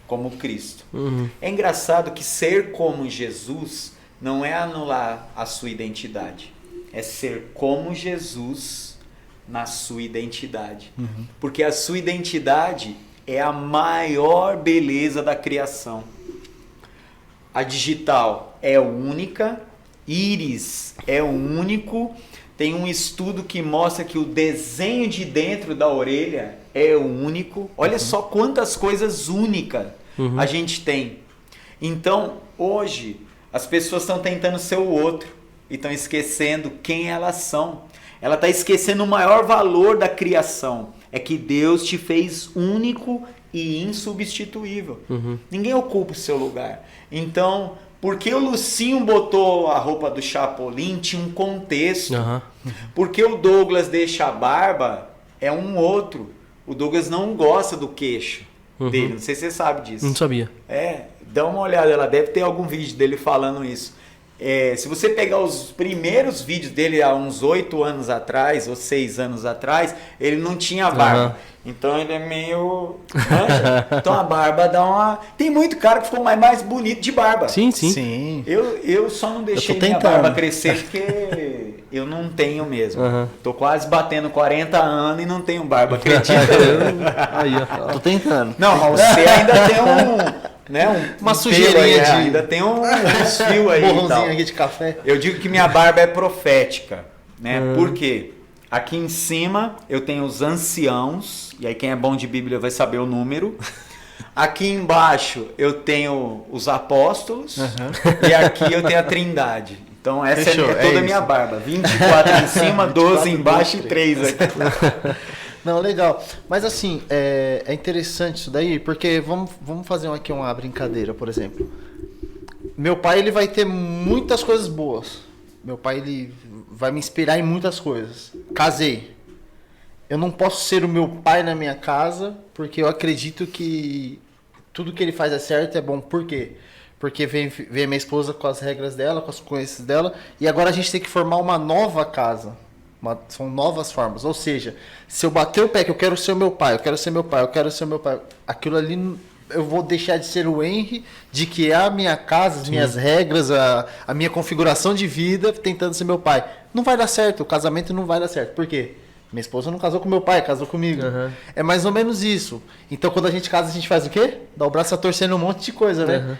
como Cristo. É engraçado que ser como Jesus não é anular a sua identidade, é ser como Jesus na sua identidade. Porque a sua identidade é a maior beleza da criação. A digital é única, íris é único. Tem um estudo que mostra que o desenho de dentro da orelha é único. Olha só quantas coisas únicas a gente tem. Então, hoje, as pessoas estão tentando ser o outro e estão esquecendo quem elas são. Ela está esquecendo o maior valor da criação. É que Deus te fez único e insubstituível. Ninguém ocupa o seu lugar. Então... Porque o Lucinho botou a roupa do Chapolin, tinha um contexto. Porque o Douglas deixa a barba, é um outro. O Douglas não gosta do queixo dele. Não sei se você sabe disso. Não sabia. Dá uma olhada, ela deve ter algum vídeo dele falando isso. se você pegar os primeiros vídeos dele há uns 8 anos atrás ou 6 anos atrás, ele não tinha barba. Então ele é meio... Mancha. Então a barba dá uma... Tem muito cara que ficou mais bonito de barba. Sim, sim. Sim. Eu só não deixei minha barba crescer porque eu não tenho mesmo. Tô quase batendo 40 anos e não tenho barba, acredita? Aí, ó. Tô tentando. Não, mas você ainda tem uma um sujeirinha pelo aí, de... ainda tem um fio aí e borrãozinho tal. aqui de café. Eu digo que minha barba é profética, né? Por quê? Aqui em cima eu tenho os anciãos, e aí quem é bom de Bíblia vai saber o número. Aqui embaixo eu tenho os apóstolos, e aqui eu tenho a Trindade. Então essa Fechou, é toda a minha isso. barba. 24 em cima, 12 embaixo e 3 aqui. Não, legal. Mas assim, é interessante isso daí, porque vamos fazer aqui uma brincadeira, por exemplo. Meu pai, ele vai ter muitas coisas boas. Meu pai, ele vai me inspirar em muitas coisas. Casei. Eu não posso ser o meu pai na minha casa, porque eu acredito que tudo que ele faz é certo, é bom. Por quê? Porque vem a minha esposa com as regras dela, com as coisas dela, e agora a gente tem que formar uma nova casa. São novas formas. Ou seja, se eu bater o pé que eu quero ser o meu pai, eu quero ser meu pai, eu quero ser meu pai, aquilo ali eu vou deixar de ser o Henry, de criar a minha casa, as minhas regras, a minha configuração de vida, tentando ser meu pai. Não vai dar certo, o casamento não vai dar certo. Por quê? Minha esposa não casou com meu pai, casou comigo. É mais ou menos isso. Então, quando a gente casa, a gente faz o quê? Dá o braço a torcer num monte de coisa, né?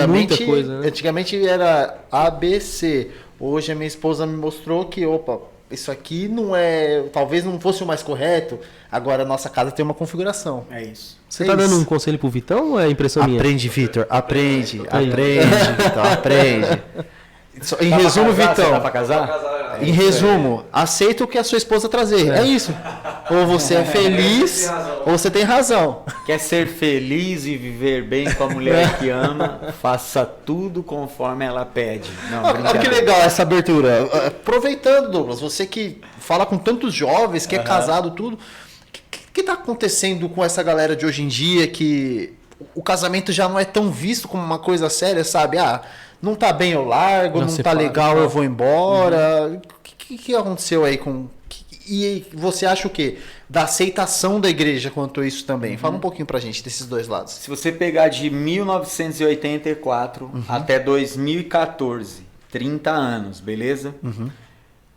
Muita coisa, né? Antigamente era ABC. Hoje a minha esposa me mostrou que, opa, isso aqui não é... Talvez não fosse o mais correto. Agora a nossa casa tem uma configuração. É isso. Você tá dando um conselho pro Vitão ou é impressão minha? Aprende, Vitor. Aprende, Aí. Vitão. Aprende. Em resumo, Vitão. Dá pra casar? Em resumo, aceita o que a sua esposa trazer. É isso. Ou você é feliz, ou você tem razão. Quer ser feliz e viver bem com a mulher que ama? Faça tudo conforme ela pede. Não, Olha que brincadeira. legal essa abertura. Aproveitando, Douglas, você que fala com tantos jovens, que é casado, tudo. O que está acontecendo com essa galera de hoje em dia que o casamento já não é tão visto como uma coisa séria, sabe? Ah, não tá bem, eu largo, não tá legal, eu vou embora. O que aconteceu aí com... E você acha o quê? Da aceitação da igreja quanto a isso também. Fala um pouquinho pra gente desses dois lados. Se você pegar de 1984 até 2014, 30 anos, beleza?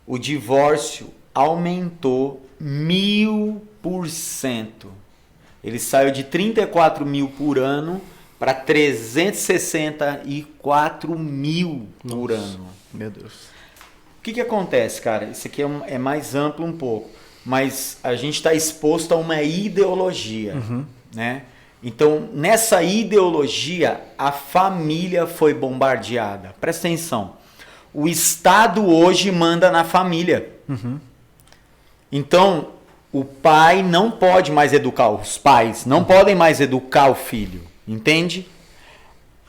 O divórcio aumentou 1000%. Ele saiu de 34 mil por ano para 364 mil por ano. Meu Deus. O que acontece, cara? Isso aqui é mais amplo um pouco, mas a gente está exposto a uma ideologia, né? Então, nessa ideologia, a família foi bombardeada. Presta atenção. O Estado hoje manda na família. Então, o pai não pode mais educar, os pais não podem mais educar o filho, entende?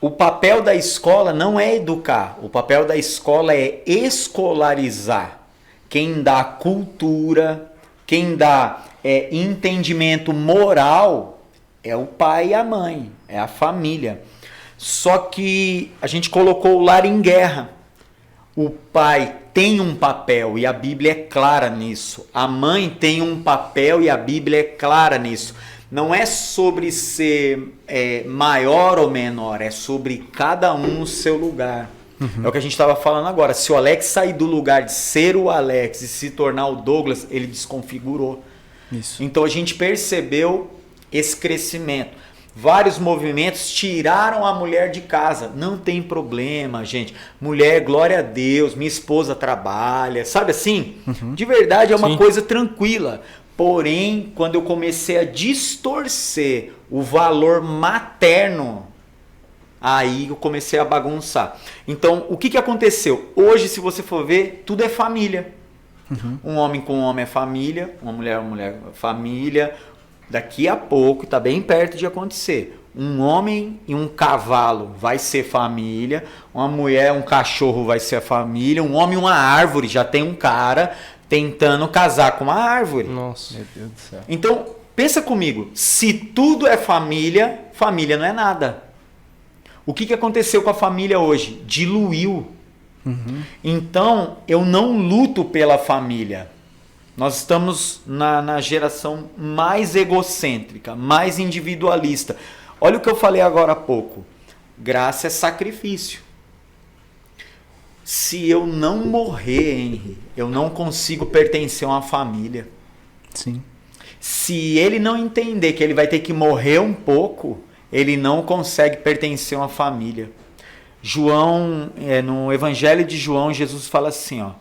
O papel da escola não é educar, o papel da escola é escolarizar. Quem dá cultura, quem dá entendimento moral é o pai e a mãe, é a família. Só que a gente colocou o lar em guerra. O pai tem um papel e a Bíblia é clara nisso. A mãe tem um papel e a Bíblia é clara nisso. Não é sobre ser maior ou menor, é sobre cada um no seu lugar. É o que a gente estava falando agora. Se o Alex sair do lugar de ser o Alex e se tornar o Douglas, ele desconfigurou. Isso. Então a gente percebeu esse crescimento. Vários movimentos tiraram a mulher de casa. Não tem problema, gente. Mulher, glória a Deus, minha esposa trabalha. Sabe assim? De verdade é uma coisa tranquila. Porém, quando eu comecei a distorcer o valor materno, aí eu comecei a bagunçar. Então, o que aconteceu? Hoje, se você for ver, tudo é família. Um homem com um homem é família, uma mulher é família. Daqui a pouco, está bem perto de acontecer. Um homem e um cavalo vai ser família, uma mulher, um cachorro vai ser a família, um homem e uma árvore, já tem um cara tentando casar com uma árvore. Nossa. Meu Deus do céu. Então, pensa comigo, se tudo é família, família não é nada. O que aconteceu com a família hoje? Diluiu. Então, eu não luto pela família. Nós estamos na geração mais egocêntrica, mais individualista. Olha o que eu falei agora há pouco. Graça é sacrifício. Se eu não morrer, Henry, eu não consigo pertencer a uma família. Sim. Se ele não entender que ele vai ter que morrer um pouco, ele não consegue pertencer a uma família. João, no Evangelho de João, Jesus fala assim, ó,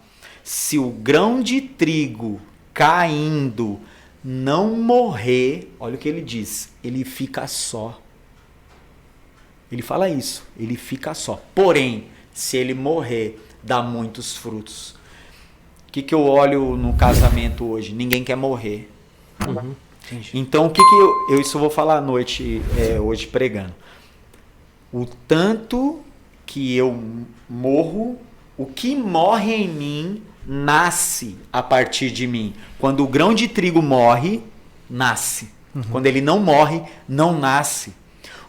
se o grão de trigo caindo não morrer, olha o que ele diz, ele fica só. Ele fala isso, ele fica só. Porém, se ele morrer, dá muitos frutos. O que eu olho no casamento hoje? Ninguém quer morrer. Então, o que eu isso eu vou falar à noite, hoje pregando. O tanto que eu morro, o que morre em mim, nasce a partir de mim. Quando o grão de trigo morre, nasce. Quando ele não morre, não nasce.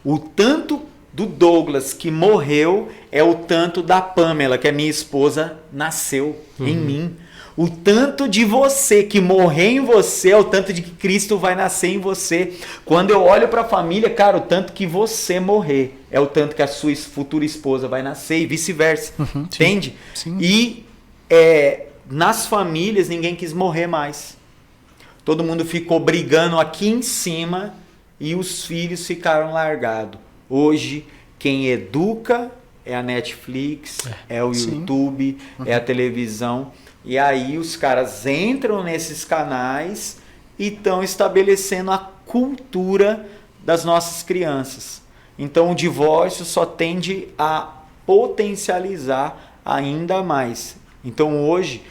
O tanto do Douglas que morreu é o tanto da Pamela, que é minha esposa, nasceu em mim. O tanto de você que morrer em você é o tanto de que Cristo vai nascer em você. Quando eu olho para a família, cara, o tanto que você morrer é o tanto que a sua futura esposa vai nascer e vice-versa. Entende? Sim. E nas famílias ninguém quis morrer mais. Todo mundo ficou brigando aqui em cima e os filhos ficaram largados. Hoje, quem educa é a Netflix, é o YouTube, é a televisão. E aí os caras entram nesses canais e estão estabelecendo a cultura das nossas crianças. Então o divórcio só tende a potencializar ainda mais. Então hoje,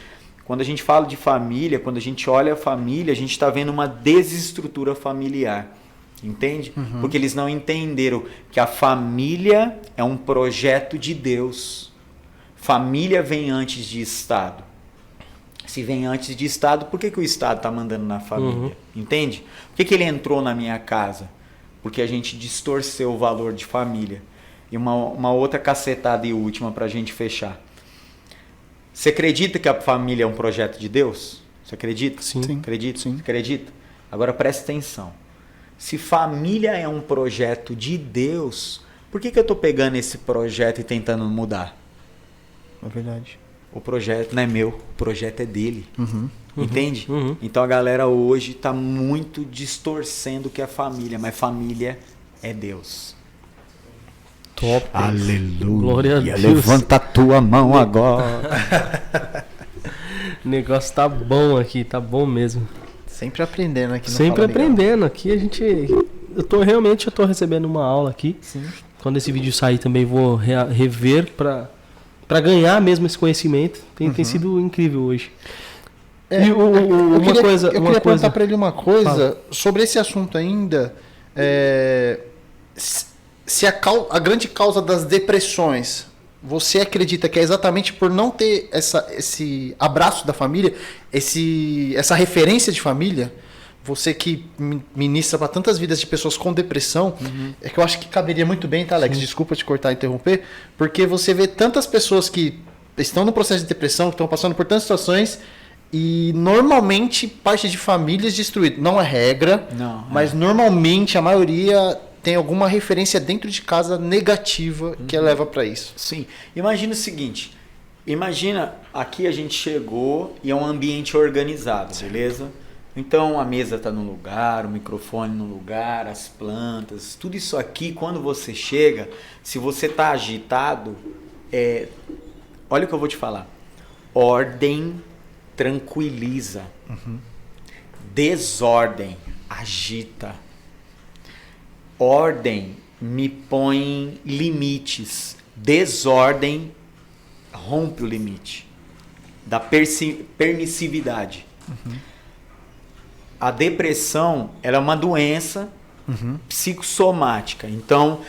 quando a gente fala de família, quando a gente olha a família, a gente está vendo uma desestrutura familiar. Entende? Porque eles não entenderam que a família é um projeto de Deus. Família vem antes de Estado. Se vem antes de Estado, por que o Estado está mandando na família? Entende? Por que ele entrou na minha casa? Porque a gente distorceu o valor de família. E uma outra cacetada e última para a gente fechar. Você acredita que a família é um projeto de Deus? Você acredita? Sim. Acredita? Sim. Acredita? Agora presta atenção. Se família é um projeto de Deus, por que eu estou pegando esse projeto e tentando mudar? É verdade. O projeto não é meu, o projeto é dele. Entende? Então a galera hoje está muito distorcendo o que é família, mas família é Deus. Top. Aleluia. Glória a Deus. Levanta a tua mão agora. O negócio tá bom aqui, tá bom mesmo. Sempre aprendendo aqui no Sempre Fala Legal. aprendendo. Aqui a gente. Eu tô recebendo uma aula aqui. Sim. Quando esse vídeo sair também vou rever pra ganhar mesmo esse conhecimento. Tem sido incrível hoje. E Eu queria coisa. perguntar para ele uma coisa sobre esse assunto ainda. Se a grande causa das depressões, você acredita que é exatamente por não ter esse abraço da família, essa referência de família? Você que ministra para tantas vidas de pessoas com depressão, é que eu acho que caberia muito bem, tá, Alex? Sim. Desculpa te cortar e interromper, porque você vê tantas pessoas que estão no processo de depressão, que estão passando por tantas situações, e normalmente parte de famílias destruídas. Não é regra, mas normalmente a maioria tem alguma referência dentro de casa negativa que leva para isso. Sim. Imagina o seguinte, aqui a gente chegou e é um ambiente organizado, beleza? Então a mesa está no lugar, o microfone no lugar, as plantas, tudo isso aqui, quando você chega, se você está agitado, olha o que eu vou te falar. Ordem tranquiliza. Desordem agita. Ordem me põe limites. Desordem rompe o limite da permissividade. A depressão ela é uma doença psicossomática. Então,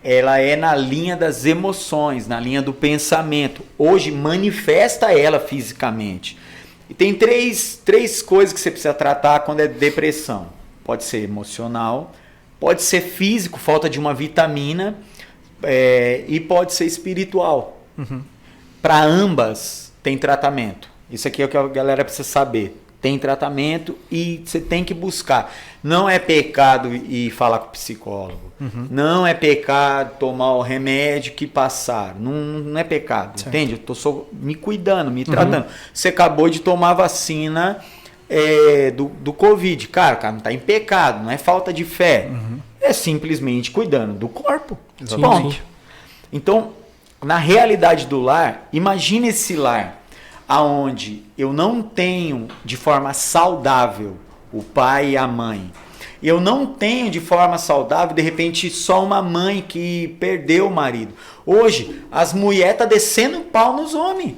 ela é na linha das emoções, na linha do pensamento. Hoje, manifesta ela fisicamente. E tem três coisas que você precisa tratar quando é depressão. Pode ser emocional, pode ser físico, falta de uma vitamina, e pode ser espiritual. para ambas tem tratamento. Isso aqui é o que a galera precisa saber. Tem tratamento e você tem que buscar. Não é pecado ir falar com o psicólogo. Não é pecado tomar o remédio que passaram. Não é pecado, certo. entende? Eu tô só me cuidando, me tratando. Você acabou de tomar a vacina do Covid. Cara, não tá em pecado, não é falta de fé. É simplesmente cuidando do corpo. Ponto. Sim. Então, na realidade do lar, imagine esse lar aonde eu não tenho de forma saudável o pai e a mãe. Eu não tenho de forma saudável, de repente, só uma mãe que perdeu o marido. Hoje, as mulheres estão descendo pau nos homens.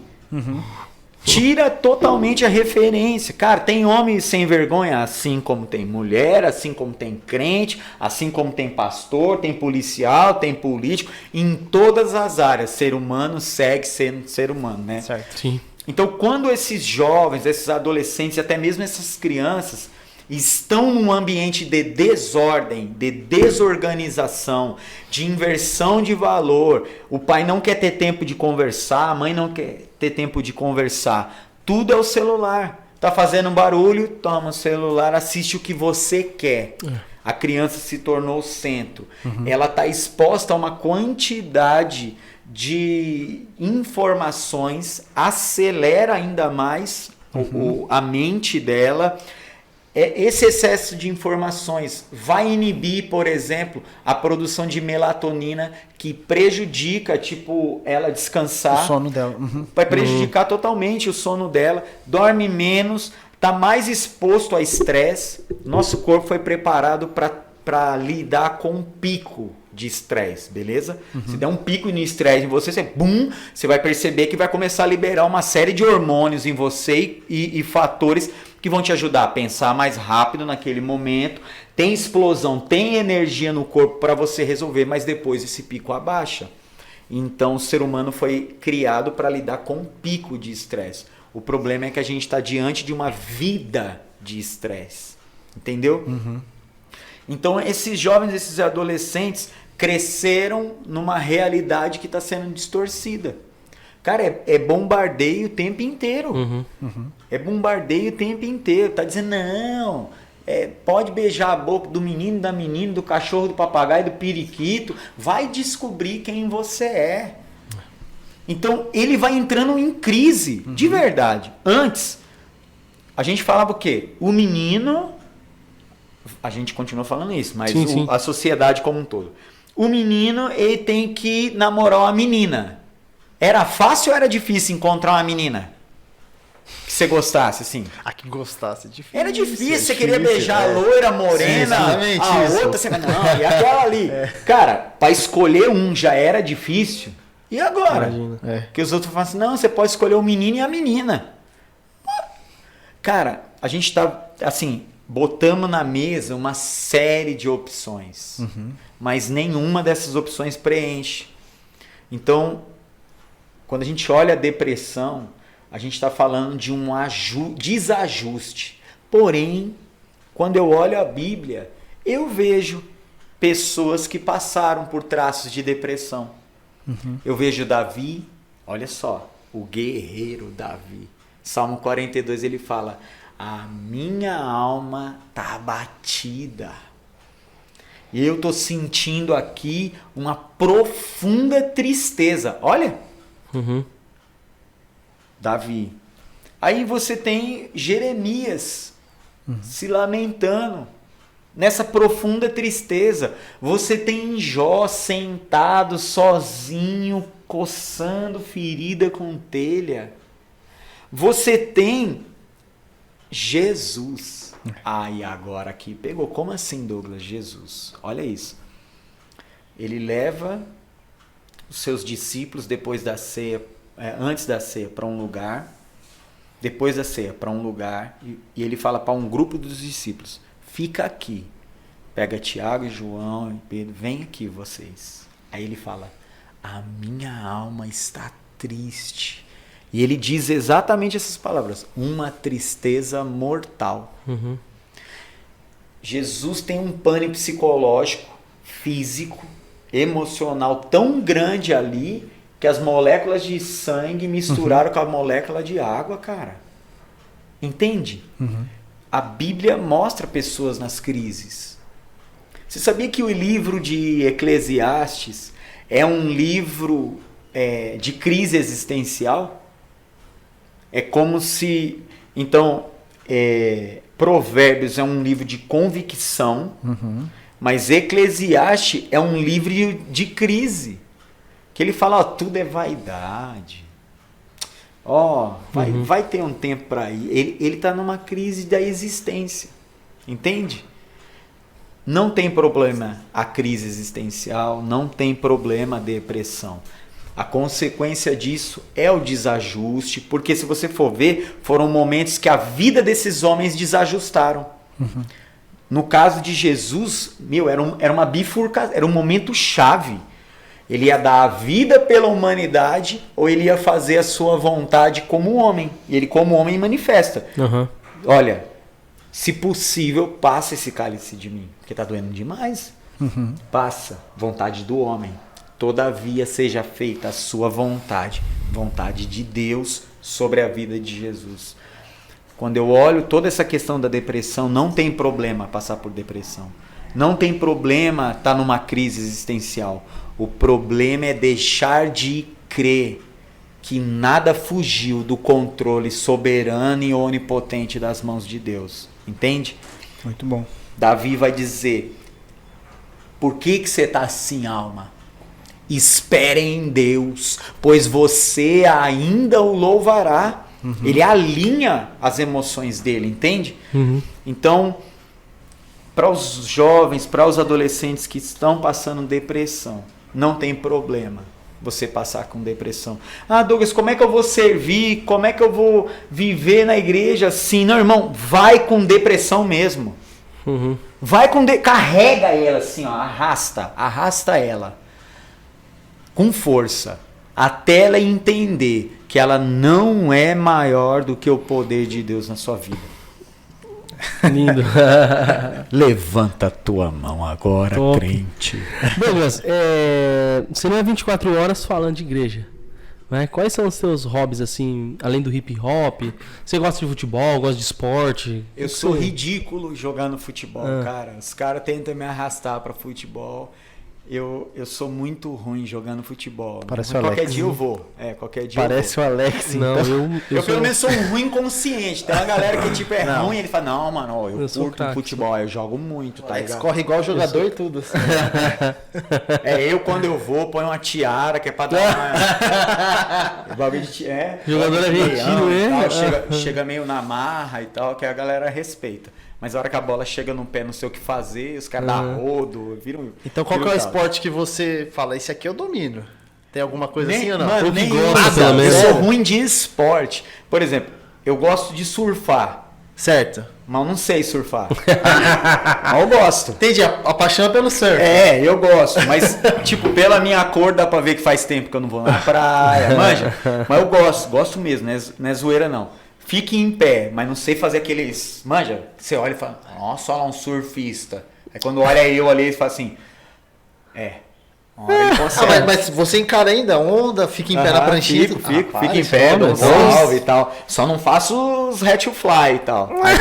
Tira totalmente a referência. Cara, tem homem sem vergonha, assim como tem mulher, assim como tem crente, assim como tem pastor, tem policial, tem político. Em todas as áreas, ser humano segue sendo ser humano, né? Certo. Sim. Então, quando esses jovens, esses adolescentes, até mesmo essas crianças, estão num ambiente de desordem, de desorganização, de inversão de valor, o pai não quer ter tempo de conversar, a mãe não quer ter tempo de conversar, tudo é o celular. Tá fazendo um barulho, toma o celular, assiste o que você quer. A criança se tornou o centro. Ela está exposta a uma quantidade de informações, acelera ainda mais a mente dela. Esse excesso de informações vai inibir, por exemplo, a produção de melatonina, que prejudica, tipo, ela descansar. O sono dela. Vai prejudicar totalmente o sono dela, dorme menos, está mais exposto a estresse. Nosso corpo foi preparado para lidar com um pico de estresse, beleza? Se der um pico de estresse em você, você vai perceber que vai começar a liberar uma série de hormônios em você e fatores que vão te ajudar a pensar mais rápido naquele momento. Tem explosão, tem energia no corpo para você resolver, mas depois esse pico abaixa. Então o ser humano foi criado para lidar com um pico de estresse. O problema é que a gente está diante de uma vida de estresse. Entendeu? Então esses jovens, esses adolescentes cresceram numa realidade que está sendo distorcida. Cara, é bombardeio o tempo inteiro. É bombardeio o tempo inteiro. Tá dizendo, não, pode beijar a boca do menino, da menina, do cachorro, do papagaio, do periquito. Vai descobrir quem você é. Então, ele vai entrando em crise, de verdade. Antes, a gente falava o quê? O menino... A gente continua falando isso, mas Sim. a sociedade como um todo. O menino, ele tem que namorar uma menina. Era fácil ou era difícil encontrar uma menina que você gostasse, assim? Que gostasse, difícil. Era difícil, você queria beijar a loira, morena, exatamente a isso. outra, você... Não, e aquela ali. Cara, para escolher um já era difícil. E agora? Imagina. Que os outros falam assim, não, você pode escolher o menino e a menina. Cara, a gente tá, assim, botamos na mesa uma série de opções, mas nenhuma dessas opções preenche. Então, quando a gente olha a depressão, a gente está falando de um desajuste. Porém, quando eu olho a Bíblia, eu vejo pessoas que passaram por traços de depressão. Eu vejo Davi, olha só, o guerreiro Davi. Salmo 42 ele fala, a minha alma está abatida. E eu estou sentindo aqui uma profunda tristeza. Olha, Davi. Aí você tem Jeremias se lamentando nessa profunda tristeza. Você tem Jó sentado sozinho, coçando ferida com telha. Você tem Jesus. E agora aqui pegou. Como assim, Douglas? Jesus. Olha isso. Ele leva os seus discípulos depois da ceia, antes da ceia, para um lugar. Depois da ceia, para um lugar. E ele fala para um grupo dos discípulos: fica aqui. Pega Tiago e João e Pedro. Vem aqui vocês. Aí ele fala: a minha alma está triste. E ele diz exatamente essas palavras. Uma tristeza mortal. Jesus tem um pânico psicológico, físico, emocional tão grande ali que as moléculas de sangue misturaram com a molécula de água, cara. Entende? A Bíblia mostra pessoas nas crises. Você sabia que o livro de Eclesiastes é um livro de crise existencial? É como se... Então, Provérbios é um livro de convicção, mas Eclesiastes é um livro de crise. Que ele fala, ó, tudo é vaidade. Ó, vai ter um tempo para ir. Ele está numa crise da existência. Entende? Não tem problema a crise existencial, não tem problema a depressão. A consequência disso é o desajuste, porque se você for ver, foram momentos que a vida desses homens desajustaram. No caso de Jesus, era uma bifurcação, era um momento chave. Ele ia dar a vida pela humanidade ou ele ia fazer a sua vontade como homem. E ele como homem manifesta. Olha, se possível, passa esse cálice de mim, porque está doendo demais. Passa, vontade do homem. Todavia seja feita a sua vontade, vontade de Deus sobre a vida de Jesus. Quando eu olho toda essa questão da depressão, não tem problema passar por depressão. Não tem problema estar numa crise existencial. O problema é deixar de crer que nada fugiu do controle soberano e onipotente das mãos de Deus. Entende? Muito bom. Davi vai dizer, por que você está assim, alma? Espere em Deus, pois você ainda o louvará. Ele alinha as emoções dele, entende? Então, para os jovens, para os adolescentes que estão passando depressão, não tem problema você passar com depressão. Ah, Douglas, como é que eu vou servir? Como é que eu vou viver na igreja assim? Não, irmão, vai com depressão mesmo. Vai com carrega ela assim, ó, arrasta ela com força, até ela entender que ela não é maior do que o poder de Deus na sua vida. Lindo. Levanta a tua mão agora, Top. crente. Douglas, você não é 24 horas falando de igreja, né? Quais são os seus hobbies, assim, além do hip hop? Você gosta de futebol, gosta de esporte? Eu sou ridículo jogando futebol, cara. Os caras tentam me arrastar pra futebol. Eu sou muito ruim jogando futebol. Parece Mas o qualquer Alex. dia eu vou. Qualquer dia Parece eu o vou. Alex, Não, então. Eu pelo menos sou um ruim consciente. Tem uma galera que tipo Não. ruim e ele fala, não, mano, ó, eu sou curto craque. futebol, eu jogo muito, tá Alex ligado? corre igual jogador e tudo. Assim. Eu quando eu vou, ponho uma tiara que é pra dar uma... O bagulho de Jogador argentino, chega meio na marra e tal, que a galera respeita. Mas a hora que a bola chega no pé, não sei o que fazer, os caras dão rodo, viram. Então qual que é o caos. esporte que você fala, esse aqui eu domino? Tem alguma coisa assim ou não? Mano, Tu que nem gosta, pelo eu menos. sou ruim de esporte. Por exemplo, eu gosto de surfar, Certo. mas eu não sei surfar. Mas eu gosto. Entendi, a paixão é pelo surf. Eu gosto, mas tipo, pela minha cor dá pra ver que faz tempo que eu não vou na praia, manja? Mas eu gosto mesmo, não é zoeira não. Fique em pé, mas não sei fazer aqueles... Manja, você olha e fala, nossa, olha lá um surfista. Aí quando olha eu ali, ele fala assim, Olha, ele consegue. Mas você encara ainda a onda, fica em pé na pranchinha? Fico para, em isso pé, é dou bom. salve e tal. Só não faço os hat to fly e tal. Mas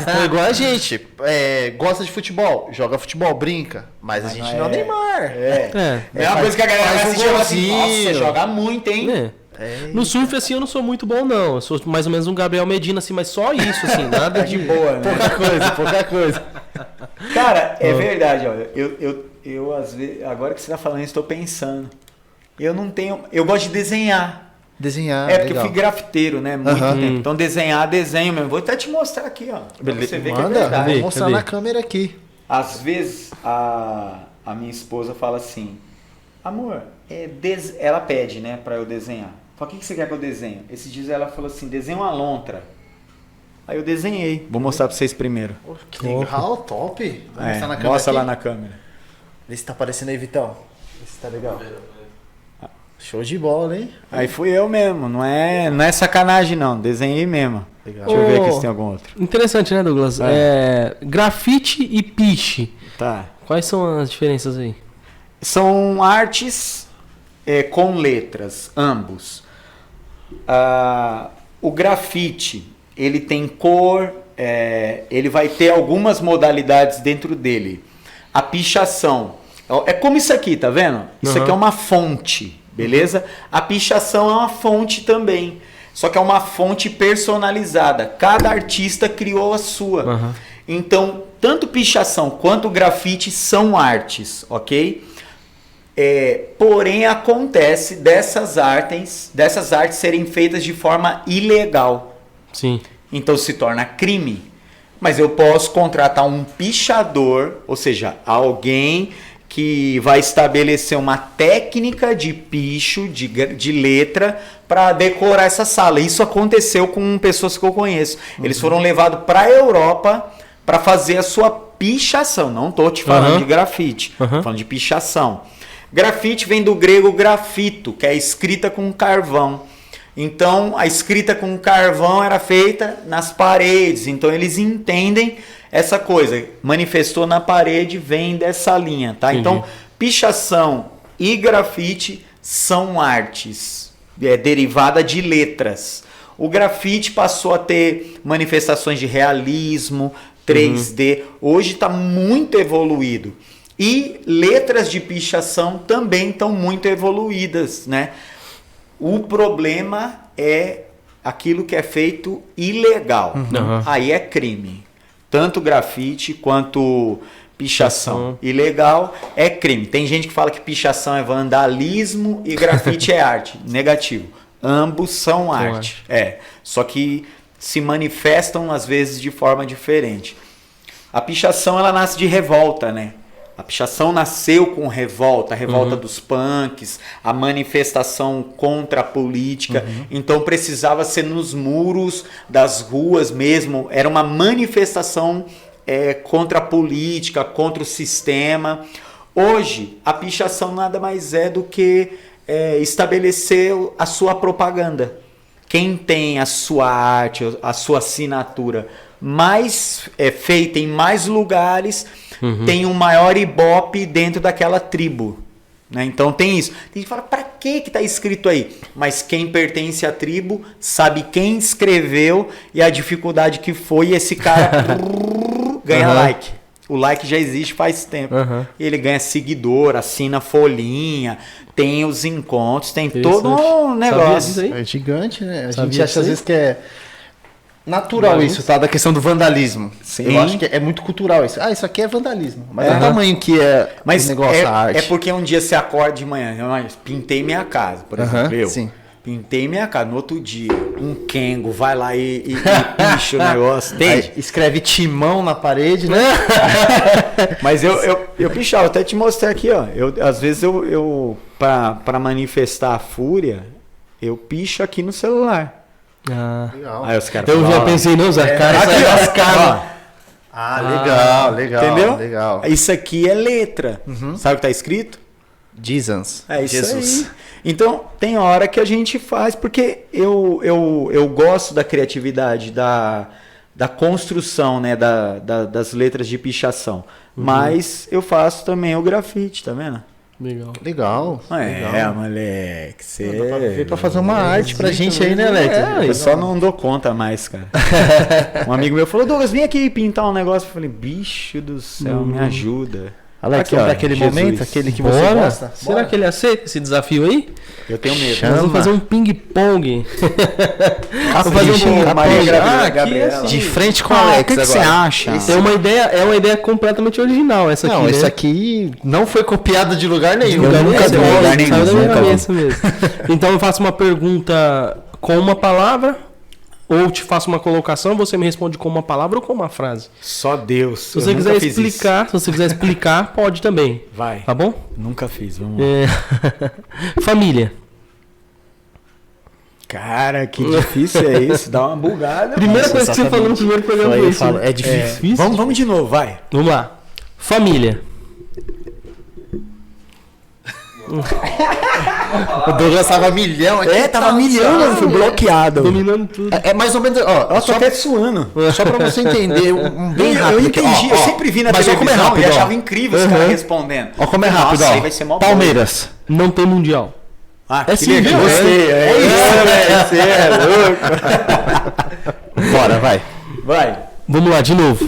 então, igual a gente, gosta de futebol, joga futebol, brinca, mas a gente não é o Neymar. É uma coisa que a galera vai assistir e fala assim, nossa, joga muito, hein? No surf, assim, eu não sou muito bom, não. Eu sou mais ou menos um Gabriel Medina, assim, mas só isso, assim, nada De boa, né? Pouca coisa. Cara, é verdade, olha. Eu às vezes, agora que você tá falando, estou pensando. Eu não tenho. Eu gosto de desenhar. Desenhar. Porque legal. eu fui grafiteiro, né? Muito Aham. tempo. Então desenho mesmo. Vou até te mostrar aqui, ó. Pra você ver que é Manda, verdade. vou mostrar Cadê? na câmera aqui. Às vezes a minha esposa fala assim, amor, ela pede, né, pra eu desenhar. Fala, o que você quer que eu desenhe? Esses dias ela falou assim, desenha uma lontra. Aí eu desenhei. Vou mostrar pra vocês primeiro. Que legal, top. Vou mostrar na câmera Mostra aqui. lá na câmera. Vê se tá aparecendo aí, Vitão. Vê se tá legal. Show de bola, hein? Aí fui eu mesmo, não é sacanagem não, desenhei mesmo. Legal. Deixa eu ver aqui se tem algum outro. Interessante, né, Douglas? Grafite e piche. Tá. Quais são as diferenças aí? São artes com letras, ambos. O grafite, ele tem cor, ele vai ter algumas modalidades dentro dele. A pichação, é como isso aqui, tá vendo? Isso aqui é uma fonte, beleza? A pichação é uma fonte também, só que é uma fonte personalizada. Cada artista criou a sua. Então, tanto pichação quanto grafite são artes, ok? Porém, acontece dessas artes serem feitas de forma ilegal. Sim. Então se torna crime. Mas eu posso contratar um pichador, ou seja, alguém que vai estabelecer uma técnica de picho, de letra, para decorar essa sala. Isso aconteceu com pessoas que eu conheço. Eles foram levados para a Europa para fazer a sua pichação. Não estou te falando de grafite, estou falando de pichação. Grafite vem do grego grafito, que é escrita com carvão. Então, a escrita com carvão era feita nas paredes. Então, eles entendem essa coisa. Manifestou na parede, vem dessa linha, tá? Então, pichação e grafite são artes, derivada de letras. O grafite passou a ter manifestações de realismo, 3D. Hoje está muito evoluído. E letras de pichação também estão muito evoluídas, né? O problema é aquilo que é feito ilegal. Aí é crime. Tanto grafite quanto pichação ilegal é crime. Tem gente que fala que pichação é vandalismo e grafite é arte. Negativo. Ambos são arte. Só que se manifestam às vezes de forma diferente. A pichação ela nasce de revolta, né? A pichação nasceu com revolta, a revolta dos punks, a manifestação contra a política. Então precisava ser nos muros das ruas mesmo. Era uma manifestação contra a política, contra o sistema. Hoje, a pichação nada mais é do que estabelecer a sua propaganda. Quem tem a sua arte, a sua assinatura mais feita em mais lugares, tem um maior ibope dentro daquela tribo, né? Então tem isso. Tem gente que fala, pra que tá escrito aí? Mas quem pertence à tribo sabe quem escreveu e a dificuldade que foi, e esse cara ganha like. O like já existe faz tempo. E ele ganha seguidor, assina folhinha, tem os encontros, tem todo um negócio. É gigante, né? A gente acha às vezes que é natural isso, tá? Da questão do vandalismo. Sim. Eu acho que é muito cultural isso. Isso aqui é vandalismo. Mas é o tamanho que é o negócio, a arte. É porque um dia você acorda de manhã, eu pintei minha casa, por exemplo. Sim. Pintei minha casa. No outro dia, um Kengo vai lá e picha o negócio. Entende? Escreve Timão na parede, né? Mas eu pichava, até te mostrei aqui, ó. Às vezes para manifestar a fúria, eu picho aqui no celular. Legal. Aí os caras Eu já pensei em usar cara. Aqui, ó, as caras. Legal. Entendeu? Legal. Isso aqui é letra. Sabe o que tá escrito? Jesus. É isso Jesus. aí. Então, tem hora que a gente faz, porque eu gosto da criatividade, da construção, né, das letras de pichação. Mas eu faço também o grafite, tá vendo? Legal. Moleque. Veio pra fazer uma arte pra gente aí, né, Alex? Eu só não dou conta mais, cara. Um amigo meu falou, Douglas, vem aqui pintar um negócio. Eu falei, bicho do céu, me ajuda. Alex, vamos daquele momento, aquele que você gosta? Será que ele aceita esse desafio aí? Eu tenho medo. Nós vamos fazer um ping-pong. Vamos fazer um ping-pong. Aqui é assim. De frente com o Alex. O que você acha? É uma ideia completamente original essa aqui. Não, isso né? aqui não foi copiado de lugar nenhum. Eu nunca dei lugar nenhum. Saiu da minha cabeça mesmo. Então eu faço uma pergunta com uma palavra, ou te faço uma colocação, você me responde com uma palavra ou com uma frase. Só Deus. Se você quiser explicar, pode também. Vai. Tá bom? Nunca fiz, vamos lá. Família. Cara, que difícil é isso. Dá uma bugada. Primeira coisa que você falou no primeiro programa foi isso. É difícil. Vamos de novo, vai. Vamos lá. Família. O Douglas tava milhão aqui. Tava milhão, fui bloqueado. Dominando tudo. É mais ou menos. Eu tô até suando. Só pra você entender bem rápido. Eu entendi, eu sempre vi na mas televisão como é rápido, e achava incrível os caras respondendo. Ó como é rápido, Nossa, aí vai ser mó Palmeiras. Não tem mundial. Ah, É que sim, legal. viu? Gostei. É isso, né? Você é louco. Bora, vai. Vai. Vamos lá, de novo.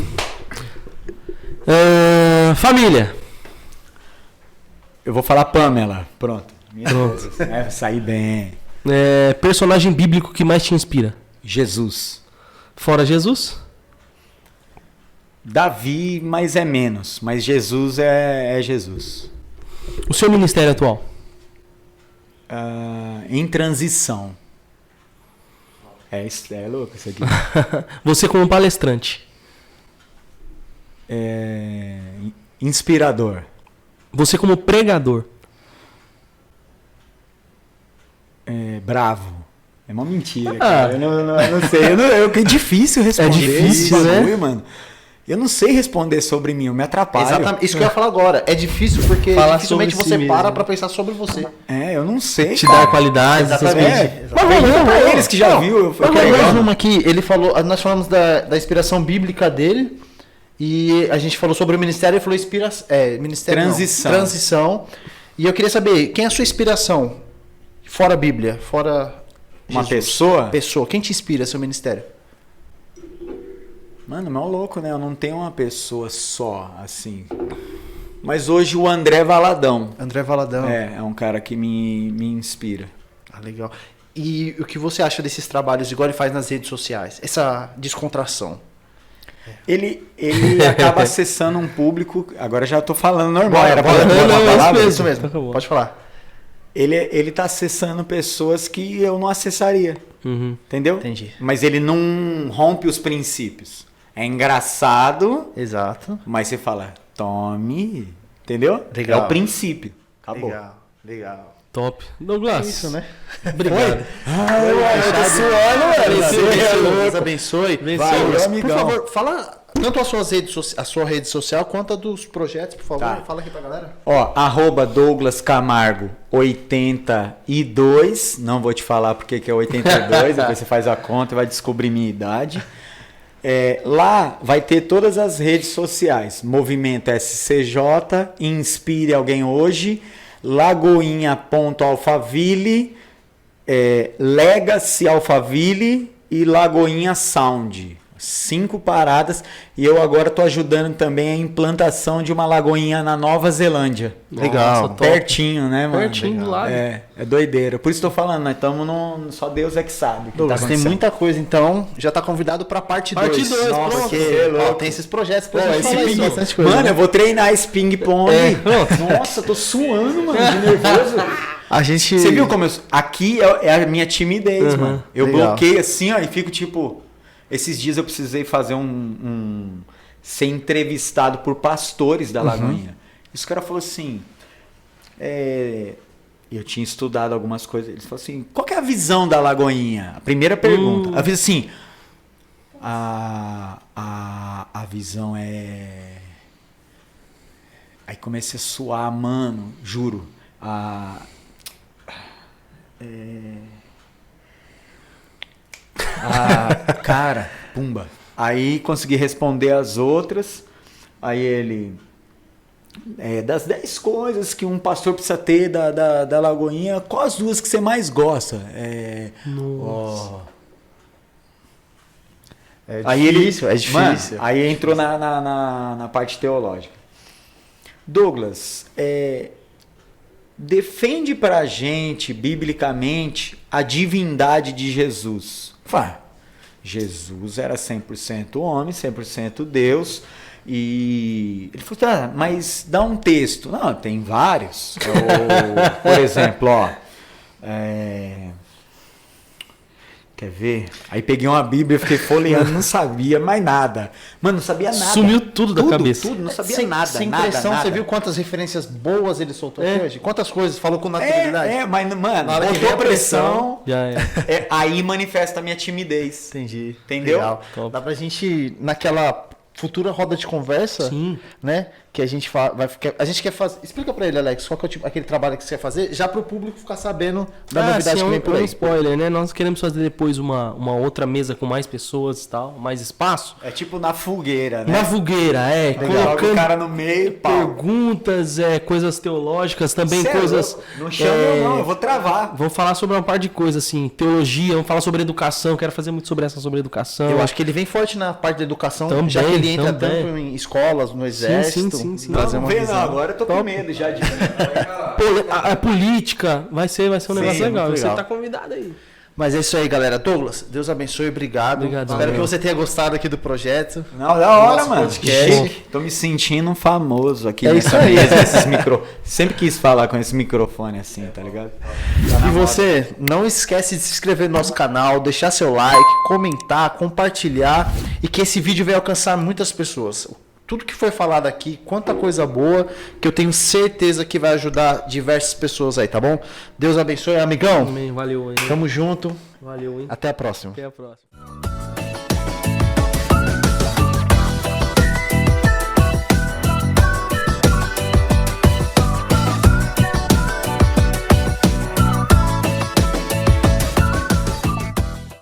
Família. Eu vou falar Pamela. Pronto. Pronto. Saí bem. Personagem bíblico que mais te inspira? Jesus. Fora Jesus? Davi, mas é menos. Mas Jesus é Jesus. O seu ministério atual? Em transição. É louco isso aqui. Você como palestrante? Inspirador. Você como pregador? Bravo. É uma mentira, Ah. cara. Eu não sei. É difícil responder. difícil, esse né? bagulho, mano. Eu não sei responder sobre mim, eu me atrapalho. Exatamente. Isso que eu ia falar agora. É difícil porque Falar dificilmente sobre si você mesmo. para pra pensar sobre você. Eu não sei. Te cara. dar qualidades, essas Exatamente. coisas. Pergunta pra eles que já viu. Eu Mas falei, mais uma aqui, ele falou, nós falamos da inspiração bíblica dele e a gente falou sobre o ministério e falou ministério Transição. Transição. E eu queria saber, quem é a sua inspiração? Fora a Bíblia, fora uma Jesus. pessoa? Quem te inspira seu ministério? Mano, mal louco, né? Eu não tenho uma pessoa só, assim. Mas hoje o André Valadão. André Valadão. É um cara que me inspira. Ah, legal. E o que você acha desses trabalhos, igual ele faz nas redes sociais? Essa descontração. Ele acaba acessando um público. Agora já tô falando normal. Bora, Era bora, pra bora, falar bora, uma palavra? isso mesmo. Acabou. Pode falar. Ele tá acessando pessoas que eu não acessaria. Uhum. Entendeu? Entendi. Mas ele não rompe os princípios. É engraçado, Exato. mas você fala, tome. Entendeu? Legal. É o princípio. Acabou. Legal. Top. Douglas. É isso, né? Obrigado. Eu tô suando, Deus abençoe. Vai, Douglas, meu por amigão. favor, fala tanto a sua rede social quanto a dos projetos, por favor. Tá. Fala aqui pra galera. Ó, @Douglas Camargo 82. Não vou te falar porque que é 82, depois você faz a conta e vai descobrir minha idade. Lá vai ter todas as redes sociais. Movimento SCJ, Inspire Alguém Hoje, Lagoinha.alphaville, Legacy Alphaville e Lagoinha Sound. 5 paradas. E eu agora tô ajudando também a implantação de uma lagoinha na Nova Zelândia. Legal. Nossa, top. Pertinho, né, mano? Pertinho do lado. É doideira. Por isso tô falando, nós estamos no. Só Deus é que sabe. o que Douglas, tá tem acontecendo. muita coisa, então já tá convidado pra parte 2. Parte dois, Nossa, pronto. porque, Você é louco. tem esses projetos pra Pô, gente esse falar aí, ping- bastante coisa. Mano, né? eu vou treinar esse ping-pong. Nossa, tô suando, mano, de nervoso. A gente... Você viu como eu. Aqui é a minha timidez, Uhum. mano. Eu Legal. bloqueio assim, ó, e fico tipo. Esses dias eu precisei fazer ser entrevistado por pastores da Lagoinha. E os caras falaram assim. Eu tinha estudado algumas coisas. Eles falaram assim: qual que é a visão da Lagoinha? A primeira pergunta. Eu fiz assim. A visão é. Aí comecei a suar, mano, juro. Cara, pumba. Aí consegui responder as outras. Aí ele. Das 10 coisas que um pastor precisa ter da Lagoinha, qual as 2 que você mais gosta? É Aí difícil, é Mano, difícil. aí entrou na parte teológica. Douglas, defende pra gente, biblicamente, a divindade de Jesus. Jesus era 100% homem, 100% Deus. E ele falou, tá, mas dá um texto. Não, tem vários. Por exemplo, ó. Quer ver? Aí peguei uma Bíblia e fiquei folheando, não sabia mais nada. Mano, não sabia nada. Sumiu tudo da cabeça. Tudo, não sabia sem, nada. Sem nada, pressão, nada. você viu quantas referências boas ele soltou aqui hoje? Quantas coisas falou com naturalidade? Mas, mano, Na hora que vem botou a pressão, pressão. Já Aí manifesta a minha timidez. Entendi. Entendeu? Legal. Top. Dá pra gente, naquela futura roda de conversa, Sim. né? Que a gente a gente quer fazer. Explica pra ele, Alex, qual que é o tipo, aquele trabalho que você quer fazer, já pro público ficar sabendo da novidade sim, que vem por um aí. spoiler, né? Nós queremos fazer depois uma outra mesa com mais pessoas e tal, mais espaço. É tipo na fogueira, né? Na fogueira, Coloca o colocando cara no meio, pau. perguntas, coisas teológicas, também Cê é coisas. louco. Não chama eu não, eu vou travar. Vamos falar sobre uma parte de coisas, assim, teologia, vamos falar sobre educação, quero fazer muito sobre educação. Eu acho que ele vem forte na parte da educação, Também, já que ele entra também. tanto em escolas, no exército. sim. Trazer Não uma vem visão. não, agora eu tô com medo já de... A política vai ser um negócio Sim, legal. muito Você legal. tá convidado aí. Mas é isso aí, galera. Douglas, Deus abençoe, obrigado. Obrigado, Espero que valeu. você tenha gostado aqui do projeto. Não, da hora, Nosso mano. podcast. Chique. Tô me sentindo um famoso aqui É nessa isso aí. mesa, esses micro... Sempre quis falar com esse microfone assim, tá ligado? E você, não esquece de se inscrever no nosso canal, deixar seu like, comentar, compartilhar e que esse vídeo venha alcançar muitas pessoas. Tudo que foi falado aqui, quanta coisa boa, que eu tenho certeza que vai ajudar diversas pessoas aí, tá bom? Deus abençoe, amigão. Amém, valeu aí. Tamo junto. Valeu, hein? Até a próxima. Até a próxima.